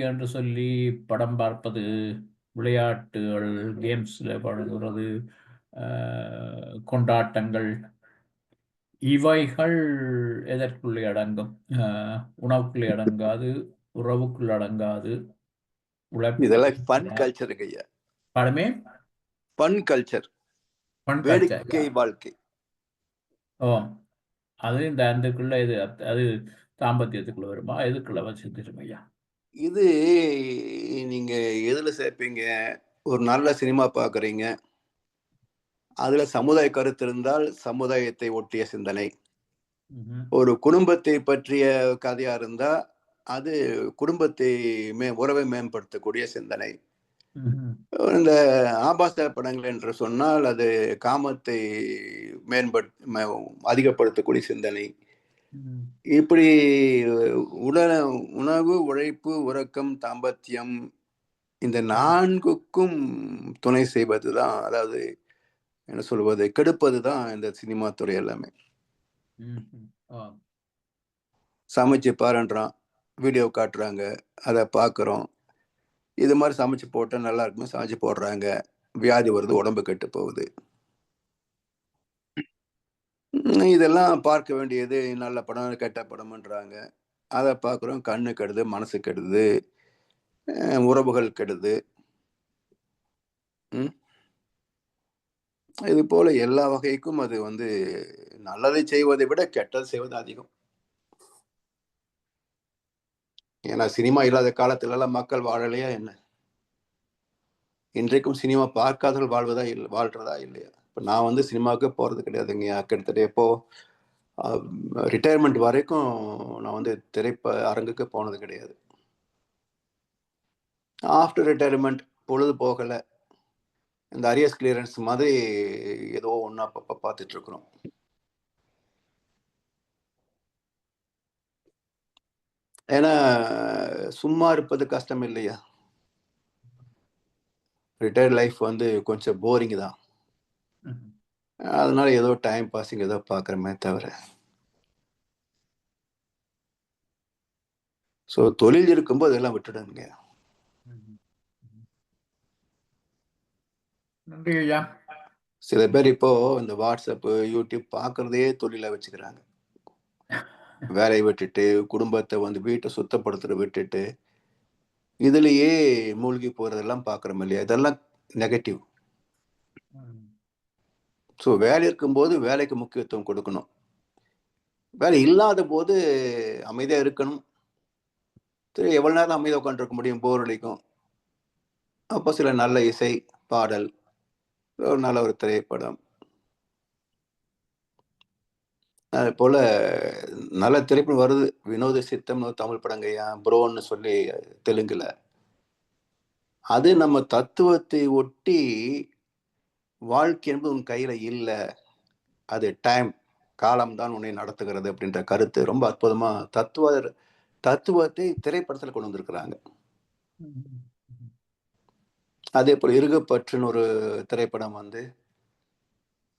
என்று சொல்லி படம் பார்ப்பது, விளையாட்டுகள், கேம்ஸ்ல பழகுறது, கொண்டாட்டங்கள், இவைகள் எதற்குள்ளே அடங்கும்? உணவுக்குள்ளே அடங்காது, உறவுக்குள் அடங்காது, இதெல்லாம் ஃபன் கல்ச்சர் ஐயா. பாடமே ஃபன் கல்ச்சர், வேடிக்கை வாழ்க்கை. ஓ, அது இந்த 5க்குள்ள இது அது தாம்பத்தியத்துக்குள்ள வருமா? எதுக்குள்ள வச்சிருக்கோம் ஐயா? இது நீங்க எதுல சேர்ப்பீங்க? ஒரு நல்ல சினிமா பாக்குறீங்க, அதுல சமுதாய கருத்து இருந்தால் சமுதாயத்தை ஒட்டிய சிந்தனை. ஒரு குடும்பத்தை பற்றிய கதையா இருந்தா அது குடும்பத்தை உறவை மேம்படுத்தக்கூடிய சிந்தனை. இந்த ஆபாச படங்கள் என்று சொன்னால் அது காமத்தை அதிகப்படுத்தக்கூடிய சிந்தனை. இப்படி உணவு, உழைப்பு, உறக்கம், தாம்பத்தியம், இந்த 4க்கும் துணை செய்வதுதான், அதாவது என்ன சொல்வது, கெடுப்பதுதான் இந்த சினிமா துறை எல்லாமே. சமைச்சு பாருன்றான், வீடியோ காட்டுறாங்க, அதை பார்க்குறோம். இது மாதிரி சமைச்சு போட்டா நல்லா இருக்குமே, சமைச்சு போடுறாங்க, வியாதி வருது, உடம்பு கெட்டு போகுது. இதெல்லாம் பார்க்க வேண்டியது நல்ல படம், கெட்ட படம்ன்றாங்க. அதை பார்க்குறோம், கண்ணு கெடுது, மனசு கெடுது, உறவுகள் கெடுது. இது போல எல்லா வகைக்கும் அது வந்து நல்லதை செய்வதை விட கெட்டது செய்வது அதிகம். ஏன்னா சினிமா இல்லாத காலத்துல எல்லாம் மக்கள் வாழலையா என்ன? இன்றைக்கும் சினிமா பார்க்காதவர்கள் வாழ்றதா இல்லையா? இப்ப நான் வந்து சினிமாவுக்கு போறது கிடையாதுங்க. கிட்டத்தட்ட எப்போ ரிட்டையர்மெண்ட் வரைக்கும் நான் வந்து அரங்குக்கு போனது கிடையாது. ஆஃப்டர் ரிட்டையர்மெண்ட் பொழுது போகல. இந்த அரியர்ஸ் கிளியரன்ஸ் மாதிரி ஏதோ ஒண்ணு அப்பப்ப பார்த்துட்டு இருக்கிறோம். ஏன்னா சும்மா இருப்பது கஷ்டம் இல்லையா? ரிட்டையர்ட் லைஃப் வந்து கொஞ்சம் போரிங் தான். அதனால ஏதோ டைம் பாசிங் ஏதோ பார்க்குறமே தவிர. ஸோ தொழில் இருக்கும்போது எல்லாம் விட்டுடுங்க. நன்றி ஐயா. சில பேர் இப்போ இந்த வாட்ஸ்அப், யூடியூப் பார்க்கறதே தொழிலா வச்சுக்கிறாங்க. வேலையை விட்டுட்டு, குடும்பத்தை வந்து வீட்டை சுத்தப்படுத்துற விட்டுட்டு, இதுலயே மூழ்கி போறதெல்லாம் பார்க்குறோம் இல்லையா? இதெல்லாம் நெகட்டிவ். ஸோ வேலை இருக்கும்போது வேலைக்கு முக்கியத்துவம் கொடுக்கணும். வேலை இல்லாத போது அமைதியா இருக்கணும். சரி, எவ்வளவு நேரம் அமைதியா உட்காந்துருக்க முடியும்? போர் அடிக்கும். அப்போ சில நல்ல இசை, பாடல், ஒரு நல்ல ஒரு திரைப்படம், அது போல நல்ல திரைப்படம் வருது. வினோத சித்தம்னு ஒரு தமிழ் படங்கய்யா, ப்ரோன்னு சொல்லி தெலுங்குல. அது நம்ம தத்துவத்தை ஒட்டி வாழ்க்கை என்பது உன் கையில இல்ல. அது காலம் தான் உன்னை நடத்துகிறது அப்படின்ற கருத்து ரொம்ப அற்புதமா தத்துவத்தை திரைப்படத்துல கொண்டு வந்திருக்கிறாங்க. அதே போல இருகப்பற்றுன்னு ஒரு திரைப்படம் வந்து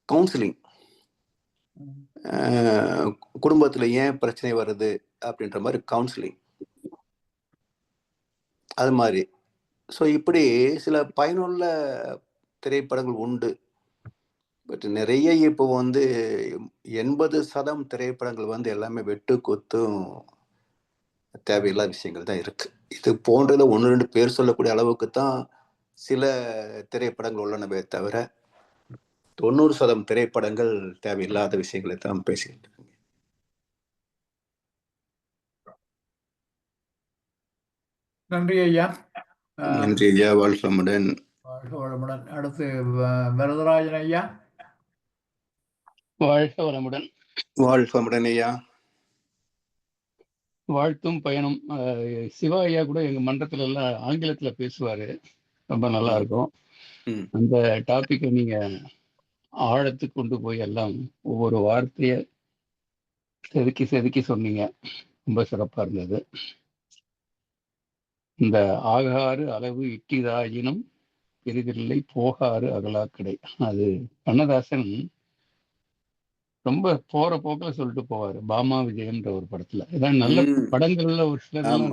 கவுன்சிலிங், குடும்பத்துல ஏன் பிரச்சனை வருது அப்படின்ற மாதிரி கவுன்சிலிங், அது மாதிரி. ஸோ இப்படி சில பயனுள்ள திரைப்படங்கள் உண்டு. பட் நிறைய இப்போ வந்து 80% திரைப்படங்கள் வந்து எல்லாமே வெட்டு குத்தும் தேவையில்லாத விஷயங்கள் தான் இருக்கு. இது போன்றதுல 1-2 பேர் சொல்லக்கூடிய அளவுக்கு தான் சில திரைப்படங்கள் உள்ளனவே தவிர 90% திரைப்படங்கள் தேவையில்லாத விஷயங்களை தான் பேசிக்கிட்டு இருக்கு. நன்றி ஐயா. நன்றி ஐயா. வாழ்த்துமுடன். வாழ்க வளமுடன். அடுத்து வரதராஜன் ஐயா. வாழ்க வளமுடன். வாழ்த்துமுடன் ஐயா. வாழ்த்தும் பயணம். சிவா ஐயா கூட எங்க மன்றத்துல எல்லாம் ஆங்கிலத்துல பேசுவாரு, ரொம்ப நல்லா இருக்கும். அந்த டாபிக்கை நீங்க ஆழத்துக்கு கொண்டு போய் எல்லாம் ஒவ்வொரு வார்த்தைய செதுக்கி செதுக்கி சொன்னீங்க, ரொம்ப சிறப்பா இருந்தது. இந்த ஆகாறு அளவு இட்டிதாயினும் பெரிதில்லை போகாறு அகலாக்கடை, அது கண்ணதாசன் ரொம்ப போற போக்குல சொல்லிட்டு போவாரு. பாமா விஜயம்ன்ற ஒரு படத்துல. இதான் நல்ல படங்கள்ல ஒரு சிலர்லாம்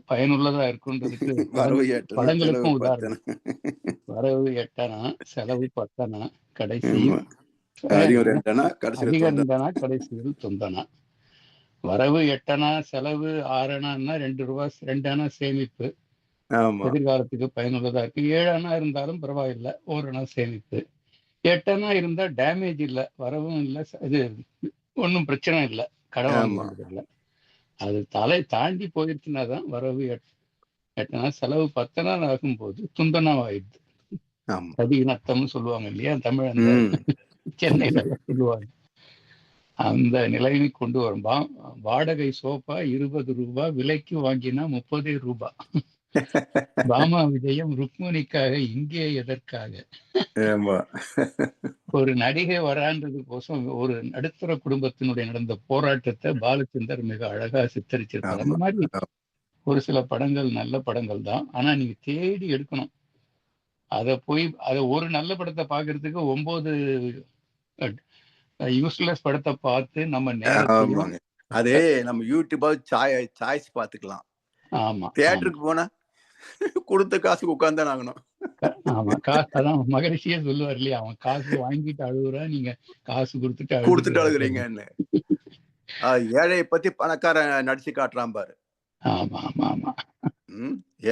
பயனுள்ளதா இருக்குன்றதுக்கு படங்களுக்கும் உதாரணம். வரவு 8 செலவு 10 கடைசியில் அதிகம் கடைசியில் தொந்தனா. வரவு 8 செலவு 6 2 சேமிப்பு, எதிர்காலத்துக்கு பயனுள்ளதா இருக்கு. 7 இருந்தாலும் பரவாயில்லை, 1 சேமிப்பு. 8 இருந்தா டேமேஜ் இல்லை, வரவும் இல்லை, இது ஒன்றும் பிரச்சனை இல்லை, கடை வாங்குறது இல்லை. அது தாண்டி போயிடுச்சுன்னா தான் வரவு 8 செலவு 10 ஆகும்போது துந்தனாவாயிடுது. சதிநத்தம்னு சொல்லுவாங்க இல்லையா தமிழ், அந்த சென்னையில சொல்லுவாங்க. அந்த நிலைமை கொண்டு வரும். வாடகை சோஃபா 20 ரூபாய், விலைக்கு வாங்கினா 30 ரூபாய். பாமா விஜயம் ருக்மணிக்காக, இங்கே எதற்காக? ஒரு நடிகை வரான்றது கோசம் ஒரு நடுத்தர குடும்பத்தினுடைய நடந்த போராட்டத்தை பாலச்சந்தர் மிக அழகா சித்தரிச்சிருப்பாரு. அந்த மாதிரி ஒரு சில படங்கள் நல்ல படங்கள் தான். ஆனா நீங்க தேடி எடுக்கணும். அதை ஒரு நல்ல படத்தை பாக்குறதுக்கு 9 யூஸ்லெஸ் படத்தை பார்த்து நம்ம நேரத்தையும், அதே நம்ம யூடியூப் சாய்ஸ் பாத்துக்கலாம். ஆமா, தியேட்டருக்கு போனா கொடுத்த காசுக்கு உட்கார்ந்து ஆகணும். ஆமா, காசு. அதான் மகரிஷியே சொல்லுவார் இல்லையா, அவன் காசு வாங்கிட்டு அழுகுறா, நீங்க காசு கொடுத்துட்டு அழுகுறீங்கன்னு. ஏழையை பத்தி பணக்காரன் நடிச்சு காட்டுறான் பாரு. ஆமா ஆமா ஆமா.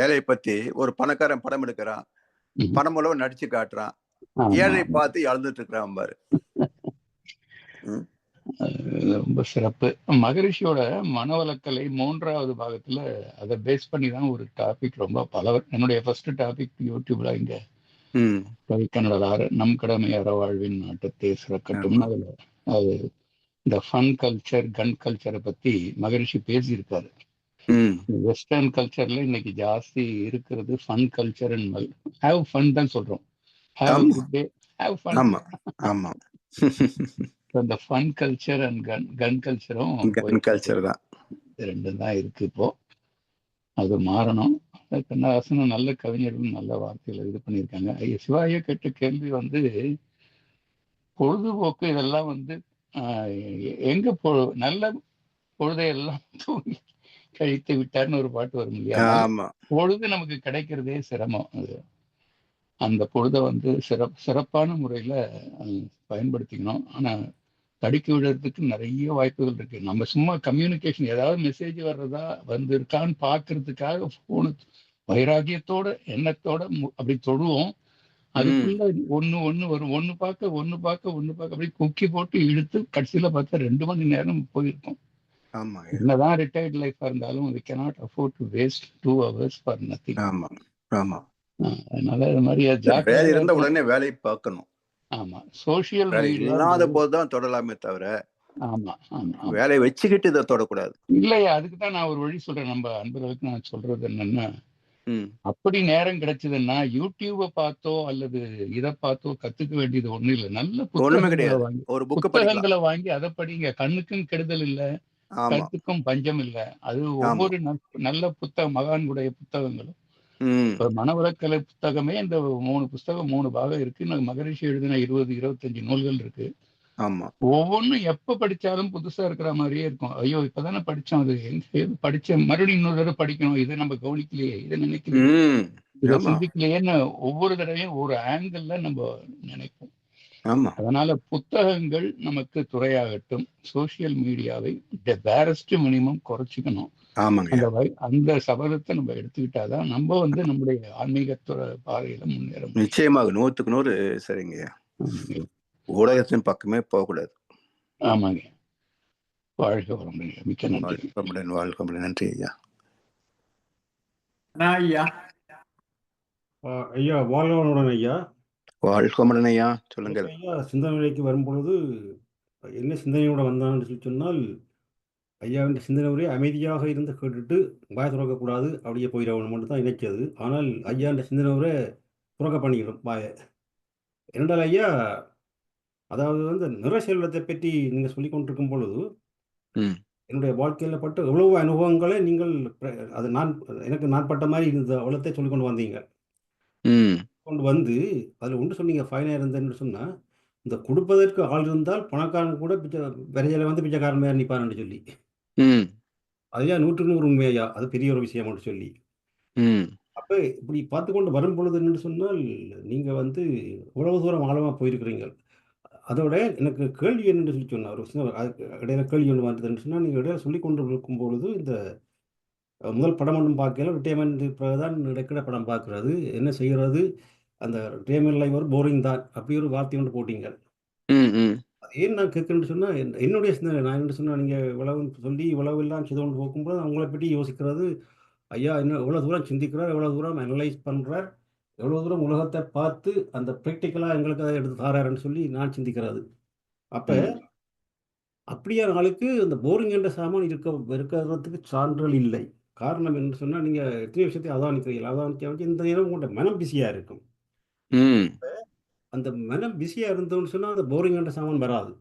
ஏழையை பத்தி ஒரு பணக்காரன் படம் எடுக்கிறான், பணம் மூலம் நடிச்சு காட்டுறான். ஆமா, ஏழை ஆமா. பார்த்து இழந்துட்டு இருக்கிறான் பாரு. ரொம்ப சிறப்பு. மகரிஷியோட மனவளக்கலை 3வது பாகத்துல அதை பேஸ் பண்ணி தான் ஒரு டாபிக் ரொம்ப என்னுடைய ஃபர்ஸ்ட் டாபிக் யூடியூப்ல இங்க கவிக்கனடார் நம் கடமை அற வாழ்வின் நாட்டத்தை சிறக்கட்டும்னு அதுல அது இந்த ஃபன் கல்ச்சர் கன் கல்ச்சரை பத்தி மகரிஷி பேசியிருக்காரு. வெஸ்டர்ன் கல்ச்சர்ல இன்னைக்கு ஜாஸ்தி இருக்கிறது ஃபன் கல்ச்சர். ஹேவ் ஃபன் தான் சொல்றோம். Have a good day, have fun. ஆமா ஆமா. இந்த ஃபன் கல்ச்சர் அண்ட் கன் கல்ச்சரும் கல்ச்சர் தான், ரெண்டும் தான் இருக்கு இப்போ. அது மாறணும். கண்ணதாசனும் நல்ல கவிஞர்களும் நல்ல வார்த்தைகளை இது பண்ணியிருக்காங்க. சிவாய கேட்ட கேள்வி பொழுதுபோக்கு இதெல்லாம் எங்க நல்ல பொழுதையெல்லாம் தூங்கி கழித்து விட்டார்னு ஒரு பாட்டு வரும் இல்லையா? பொழுது நமக்கு கிடைக்கிறதே சிரமம். அந்த பொழுதை சிறப்பான முறையில பயன்படுத்திக்கணும். ஆனா தடுக்கி விடுறதுக்கு நிறைய வாய்ப்புகள் இருக்கு. நம்ம சும்மா கம்யூனிகேஷன் ஏதாவது மெசேஜ் வர்றதா இருக்கான்னு பாக்குறதுக்காக போனு வைராகியத்தோட எண்ணத்தோட அப்படி தொடுவோம். அதுக்குள்ள ஒண்ணு வரும், ஒண்ணு பார்க்க அப்படி குக்கி போட்டு இழுத்து கடைசியில பார்த்தா 2 மணி நேரம் போயிருக்கும். என்னதான் ரிட்டையர்ட் லைஃபா இருந்தாலும் we cannot afford to waste 2 hours for nothing. அதனால இது மாதிரி வேலை இருந்த உடனே வேலை பார்க்கணும். ஆமா, சோசியல் மீடியா இல்லாத போதுதான் தொடலாமே தவிர ஆமா ஆமா வேலையை வச்சுக்கிட்டு இதை தொடக்கூடாது. இல்லையா? அதுக்குதான் நான் ஒரு வழி சொல்றேன். நம்ம அன்பர்களுக்கு நான் சொல்றது என்னன்னா, அப்படி நேரம் கிடைச்சதுன்னா யூடியூப பார்த்தோ அல்லது இதை பார்த்தோ கத்துக்க வேண்டியது ஒண்ணு இல்லை. நல்ல புத்தகங்களை வாங்கி அதை படிங்க. கண்ணுக்கும் கெடுதல் இல்லை, கருத்துக்கும் பஞ்சம் இல்லை. அது ஒவ்வொரு நல்ல மகான்களுடைய புத்தகங்களும் மனவளக்கலை புத்தகமே இந்த 3 புஸ்தகம் 3 பாகம் இருக்கு. மகரிஷி எழுதின 20-25 நூல்கள் இருக்கு. ஒவ்வொன்னும் எப்ப படிச்சாலும் புதுசா இருக்கிற மாதிரியே இருக்கும். ஐயோ இப்பதானே படிச்சோம், அது படிச்ச மறுபடியும் இன்னொரு தடவை படிக்கணும், இதை நம்ம கவனிக்கலையே, இதை நினைக்கலையே, இதை சிந்திக்கலையேன்னு ஒவ்வொரு தடவையும் ஒரு ஆங்கிள் நம்ம நினைப்போம். அதனால புத்தகங்கள் நமக்கு துறையாகட்டும். சோசியல் மீடியாவை பேரஸ்ட் மினிமம் குறைச்சிக்கணும். அந்த சபதத்தை நம்ம எடுத்துக்கிட்டாதான் நம்ம நம்முடைய ஆன்மீகத்துறை பாதையில முன்னேற முடியும். நிச்சயமாக 100க்கு 100 சரிங்க. ஊடகத்தின் பக்கமே போகக்கூடாது. ஆமாங்க. வாழ்க வளமுடன். மிக்க நன்றி. வாழ்க நன்றி ஐயா. ஐயா வாழ்க வளமுடன் ஐயா. வாழ்க்கமடன் ஐயா, சொல்லுங்க ஐயா. சிந்தனைக்கு வரும்பொழுது என்ன சிந்தனையோட வந்தான்னு சொல்லி சொன்னால், ஐயாவின் சிந்தனை உரையை அமைதியாக இருந்து கேட்டுட்டு வாய துறக்கக்கூடாது, அப்படியே போயிடணும் மட்டும் தான் நினைச்சது. ஆனால் ஐயாண்ட சிந்தனை உரை துறக்க பண்ணிக்கணும் வாய. இரண்டால் ஐயா, அதாவது நிற செல்வத்தை பற்றி நீங்கள் சொல்லி கொண்டிருக்கும் பொழுது என்னுடைய வாழ்க்கையில் பட்ட எவ்வளவு அனுபவங்களை நீங்கள் அது நான் பட்ட மாதிரி இந்த அவ்வளோத்தை சொல்லி கொண்டு வந்தீங்க. கொண்டு அதில் ஒன்று சொன்னீங்க, ஃபைனாக இருந்தேன்னு சொன்னால், இந்த கொடுப்பதற்கு ஆள் இருந்தால் பணக்காரன் கூட விரையில பிச்சைக்காரன் மாதிரி நிற்பான்னு சொல்லி, அதுயா 100க்கு 100 உண்மையா, அது பெரிய ஒரு விஷயம் சொல்லி. அப்போ இப்படி பார்த்து கொண்டு வரும் பொழுது என்னன்னு சொன்னால், நீங்கள் இவ்வளவு தூரம் ஆழமாக போயிருக்கிறீங்க. அதோட எனக்கு கேள்வி என்னன்னு சொல்லி சொன்னால், ஒரு சின்ன இடையில கேள்வி ஒன்று வந்ததுன்னு சொன்னால், நீங்கள் இடையில சொல்லி கொண்டு இருக்கும் பொழுது இந்த முதல் படம் ஒன்றும் பார்க்கல, ரிட்டையர்மெண்ட் பிறகு தான் இடைக்கிட படம் பார்க்குறது, என்ன செய்கிறது, அந்த ரிட்டையர்மெண்ட் லைஃப் ஒரு போரிங் தான், அப்படி ஒரு வார்த்தை ஒன்று போட்டீங்க. அது ஏன் நான் கேட்குறேன்னு சொன்னால், என்னுடைய சிந்தனை நான் என்ன சொன்னால், நீங்கள் இவ்வளவு சொல்லி இவ்வளவு எல்லாம் செய்து கொண்டு போகும்போது அவங்கள பற்றி யோசிக்கிறது, ஐயா இன்னும் எவ்வளோ தூரம் சிந்திக்கிறார், எவ்வளோ தூரம் அனலைஸ் பண்ணுறார், எவ்வளோ தூரம் உலகத்தை பார்த்து அந்த ப்ராக்டிக்கலாக எங்களுக்கு அதை எடுத்து தாராருன்னு சொல்லி நான் சிந்திக்கிறது. அப்போ அப்படியான ஆளுக்கு அந்த போரிங் என்ற சாமான் இருக்கிறதுக்கு சான்றுகள் இல்லை. காரணம் என்ன சொன்னால், நீங்கள் எத்தனை விஷயத்தை அவதானிக்கிறீர்கள், அவதானிக்க இந்த நேரம் உங்கள்கிட்ட மனம் பிஸியாக இருக்கும். அந்த மனம் பிஸியாக இருந்தோம்னு சொன்னால் அந்த போரிங் என்ற சாமான் வராது.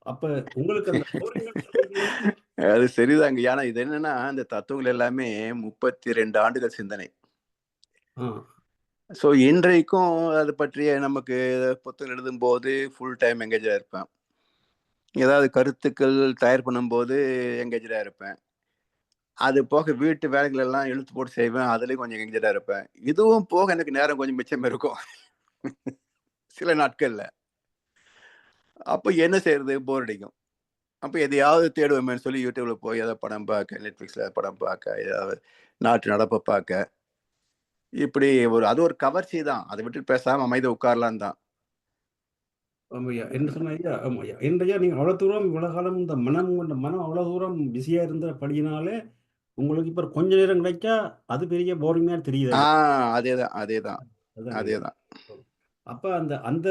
அப்போ உங்களுக்கு அந்த போரிங் அது சரிதாங்க. ஏன்னா இது என்னன்னா, இந்த தத்துவங்கள் எல்லாமே 32 ஆண்டுகள் சிந்தனை. ஸோ இன்றைக்கும் அது பற்றிய நமக்கு புத்தகம் எழுதும் போது ஃபுல் டைம் எங்கேஜாக இருப்பேன். ஏதாவது கருத்துக்கள் தயார் பண்ணும்போது எங்கேஜாக இருப்பேன். அது போக வீட்டு வேலைகள் எல்லாம் இழுத்து போட்டு செய்வேன், அதுலேயும் கொஞ்சம் எங்கேஜாக இருப்பேன். இதுவும் போக எனக்கு நேரம் கொஞ்சம் மிச்சம் இருக்கும் சில நாட்கள்ல. அப்போ என்ன செய்யறது, போர் அடிக்கும். அப்போ எதையாவது தேடுவோமேன்னு சொல்லி யூடியூப்ல போய் ஏதாவது படம் பார்க்க, நெட்ஃப்ளிக்ஸில் படம் பார்க்க, ஏதாவது நாட்டு நடப்பை பார்க்க, இப்படி அது ஒரு கவர்ச்சி தான். அதை விட்டு பேசாம அமைதி உட்காரலாம் தான். ஆமாய்யா. என்ன சொன்ன ஐயா? ஆமாய்யா. ஏன்டய்யா நீங்க அவ்வளோ தூரம் இவ்வளோ காலம் இந்த மனம் அவ்வளோ தூரம் பிஸியா இருந்தபடியினாலே, உங்களுக்கு இப்ப கொஞ்ச நேரம் கிடைச்சா, அது பெரிய போரிங்கா தெரியுது ஐயா. அதேதான் அதேதான் அதாங்க ஐயா. அதேதான். அப்ப அந்த அந்த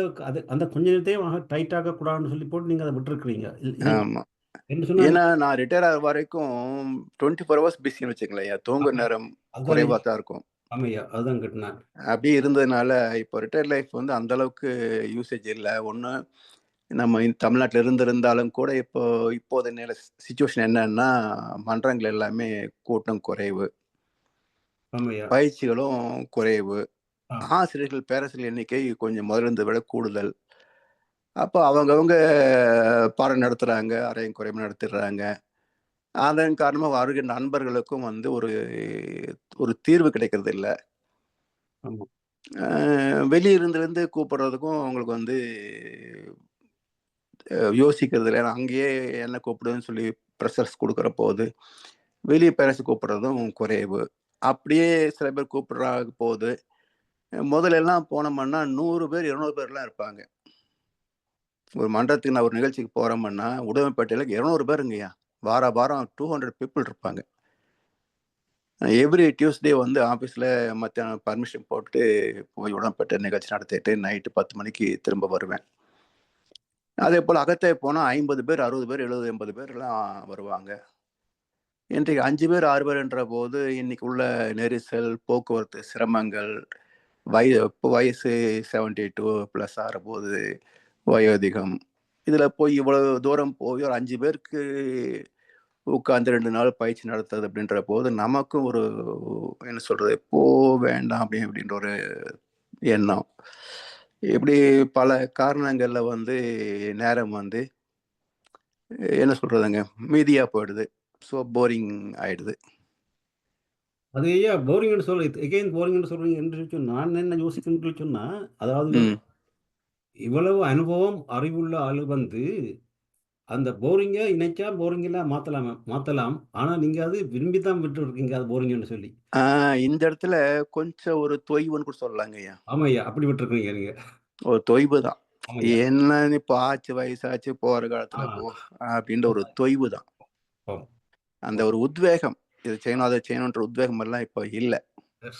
அந்த கொஞ்ச நேரத்தையும் டைட் ஆக்கக்கூடாதுன்னு சொல்லி போட்டு நீங்க அதை விட்டுருக்கிறீங்க. ஆமா. என்ன சொன்னா ஏன்னா நான் ரிட்டையர் ஆகிற வரைக்கும் 24 hours பிஸின்னு வச்சுக்கலையா, தூங்குற நேரம் குறைவா தான் இருக்கும். ஆமையா, அதுதான் கேட்டேன். அப்படி இருந்ததுனால இப்போ ரிட்டையர் லைஃப் வந்து அந்த அளவுக்கு யூசேஜ் இல்லை. ஒன்று நம்ம தமிழ்நாட்டில் இருந்திருந்தாலும் கூட இப்போது நிலை சிச்சுவேஷன் என்னன்னா, மன்றங்கள் எல்லாமே கூட்டம் குறைவு, ஆமையா, பயிற்சிகளும் குறைவு, ஆசிரியர்கள் பேராசிரியர் எண்ணிக்கை கொஞ்சம் முதல்ல இருந்ததை விட கூடுதல். அப்போ அவங்கவுங்க பாடம் நடத்துகிறாங்க, அரையும் குறைவு நடத்திடுறாங்க. அதன் காரணமாக வருகிற நண்பர்களுக்கும் வந்து ஒரு தீர்வு கிடைக்கிறது இல்லை. ஆமா. வெளியிருந்துலேருந்து கூப்பிடுறதுக்கும் அவங்களுக்கு வந்து யோசிக்கிறது இல்லை. ஏன்னா அங்கேயே என்ன கூப்பிடுதுன்னு சொல்லி ப்ரெஷர்ஸ் கொடுக்குற போது வெளியே பேரண்ட்ஸ் கூப்பிடுறதும் குறைவு. அப்படியே சில பேர் கூப்பிடுற போது முதல்ல எல்லாம் போனோம்னா 100 பேர் 200 பேர்லாம் இருப்பாங்க. ஒரு மன்றத்துக்கு நான் ஒரு நிகழ்ச்சிக்கு போகிறோம்னா உடுமலைப்பேட்டையில் 200 பேருங்கய்யா. வாரம் 200 பீப்புள் இருப்பாங்க. எவ்ரி டியூஸ்டே வந்து ஆஃபீஸில் மத்தியானம் பர்மிஷன் போட்டு போய் உடம்பேட்டை நிகழ்ச்சி நடத்திட்டு நைட்டு 10 மணிக்கு திரும்ப வருவேன். அதே போல் அகத்தை போனால் 50 பேர் 60 பேர் 70 80 பேர்லாம் வருவாங்க. இன்றைக்கு 5 பேர் 6 பேர்ன்ற போது இன்னைக்கு உள்ள நெரிசல், போக்குவரத்து சிரமங்கள், வயசு 72+ ஆகிறபோது வயோதிகம், இதில் போய் இவ்வளோ தூரம் போய் ஒரு 5 பேருக்கு உட்காந்து 2 நாள் பயிற்சி நடத்துறது அப்படின்ற போது நமக்கும் ஒரு என்ன சொல்கிறது, வேண்டாம் அப்படின்ற ஒரு எண்ணம். இப்படி பல காரணங்களில் வந்து நேரம் வந்து என்ன சொல்கிறதுங்க மீதியாக போயிடுது. ஸோ போரிங் ஆயிடுது. அது ஐயா போரிங்னு சொல்லி எகைன் போரிங்னு சொல்றீங்க என்று சொன்னா, நான் என்ன யோசிக்கிறேன்னு சொன்னா, அதாவது இவ்வளவு அனுபவம் அறிவுள்ள ஆளு வந்து அந்த போரிங்க இணைச்சா போரிங்கெல்லாம் மாத்தலாம். ஆனா நீங்க அது விரும்பித்தான் விட்டு இருக்கீங்க அது போரிங்னு சொல்லி. இந்த இடத்துல கொஞ்சம் ஒரு தொய்வுன்னு கூட சொல்லலாங்க ஐயா. ஆமா ஐயா, அப்படி விட்டு இருக்கீங்க நீங்க. ஒரு தொய்வு தான். என்ன இப்போ ஆச்சு, வயசாச்சு, போற காலத்துல போ அப்படின்ற ஒரு தொய்வு தான். அந்த ஒரு உத்வேகம், இது செய்யணும் அதை செய்யணுன்ற உத்வேகம் எல்லாம் இப்போ இல்லை.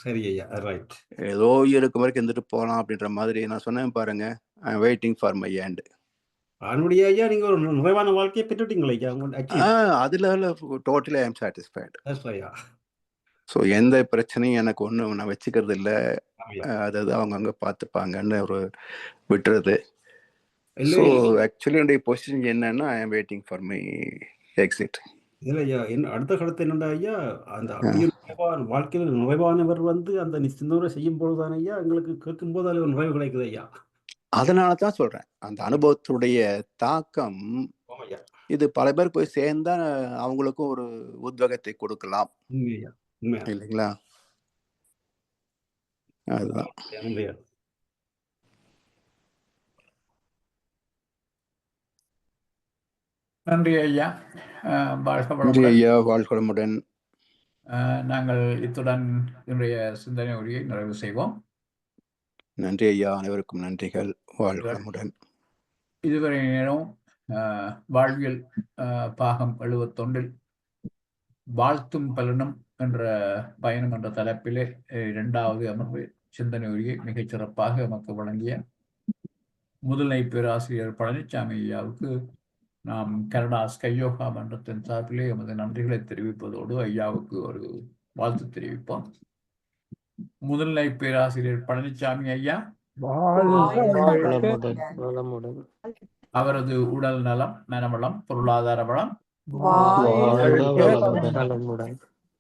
சரி ஐயா, ரைட். ஏதோ இருக்கும் வரைக்கும் இருந்துட்டு போகலாம் அப்படின்ற மாதிரி நான் சொன்னேன் பாருங்க. I am waiting for my end. அதனுடைய ஐயா நீங்க ஒரு நிறைவான வாழ்க்கையை பெற்றுட்டீங்களா ஐயா? அதுல totally I am satisfied. So எந்த பிரச்சனையும் எனக்கு ஒன்றும் நான் வச்சுக்கிறது இல்லை. அதாவது அவங்கவுங்க பார்த்துப்பாங்கன்னு ஒரு விட்டுறது. ஸோ ஆக்சுவலி என்னுடைய பொசிஷன் என்னன்னா I am waiting for my exit. இல்லை ஐயா, அடுத்த கருத்து என்னண்டா ஐயா, அந்த அப்படியே வாழ்க்கையில் நிறைவானவர் வந்து அந்த சிந்தனை செய்யும் பொழுதுதானே ஐயா எங்களுக்கு கேட்கும் போது அதில் ஒரு நிறைவு கிடைக்குது ஐயா. அதனால தான் சொல்றேன், அந்த அனுபவத்துடைய தாக்கம் இது பல பேர் போய் சேர்ந்தா அவங்களுக்கும் ஒரு உத்வேகத்தை கொடுக்கலாம் இல்லைங்களா? அதுதான். நன்றி ஐயா. நன்றி ஐயா, வாழ்வளமுடன். நாங்கள் இத்துடன் இன்றைய சிந்தனை உரையை நிறைவு செய்வோம். நன்றி ஐயா, அனைவருக்கும் நன்றிகள். வாழ்வளமுடன். இதுவரை நேரம் வாழ்வியல் பாகம் 71 வாழ்த்தும் பலனும் என்ற பயணம் என்ற தலைப்பிலே 2வது அமர்வு சிந்தனை உரையை மிகச் சிறப்பாக நமக்கு வழங்கிய முதுநிலை பேராசிரியர் பழனிசாமி ஐயாவுக்கு நாம் கனடா ஸ்கையோகா மன்றத்தின் சார்பிலே எமது நன்றிகளை தெரிவிப்பதோடு ஐயாவுக்கு ஒரு வாழ்த்து தெரிவிப்போம். முதுநிலை பேராசிரியர் பழனிசாமி ஐயா அவரது உடல் நலம், மனவளம், பொருளாதார வளம்,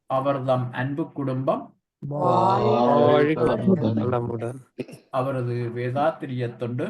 அவர்தம் அன்பு குடும்பம், அவரது வேதாத்திரிய தொண்டு,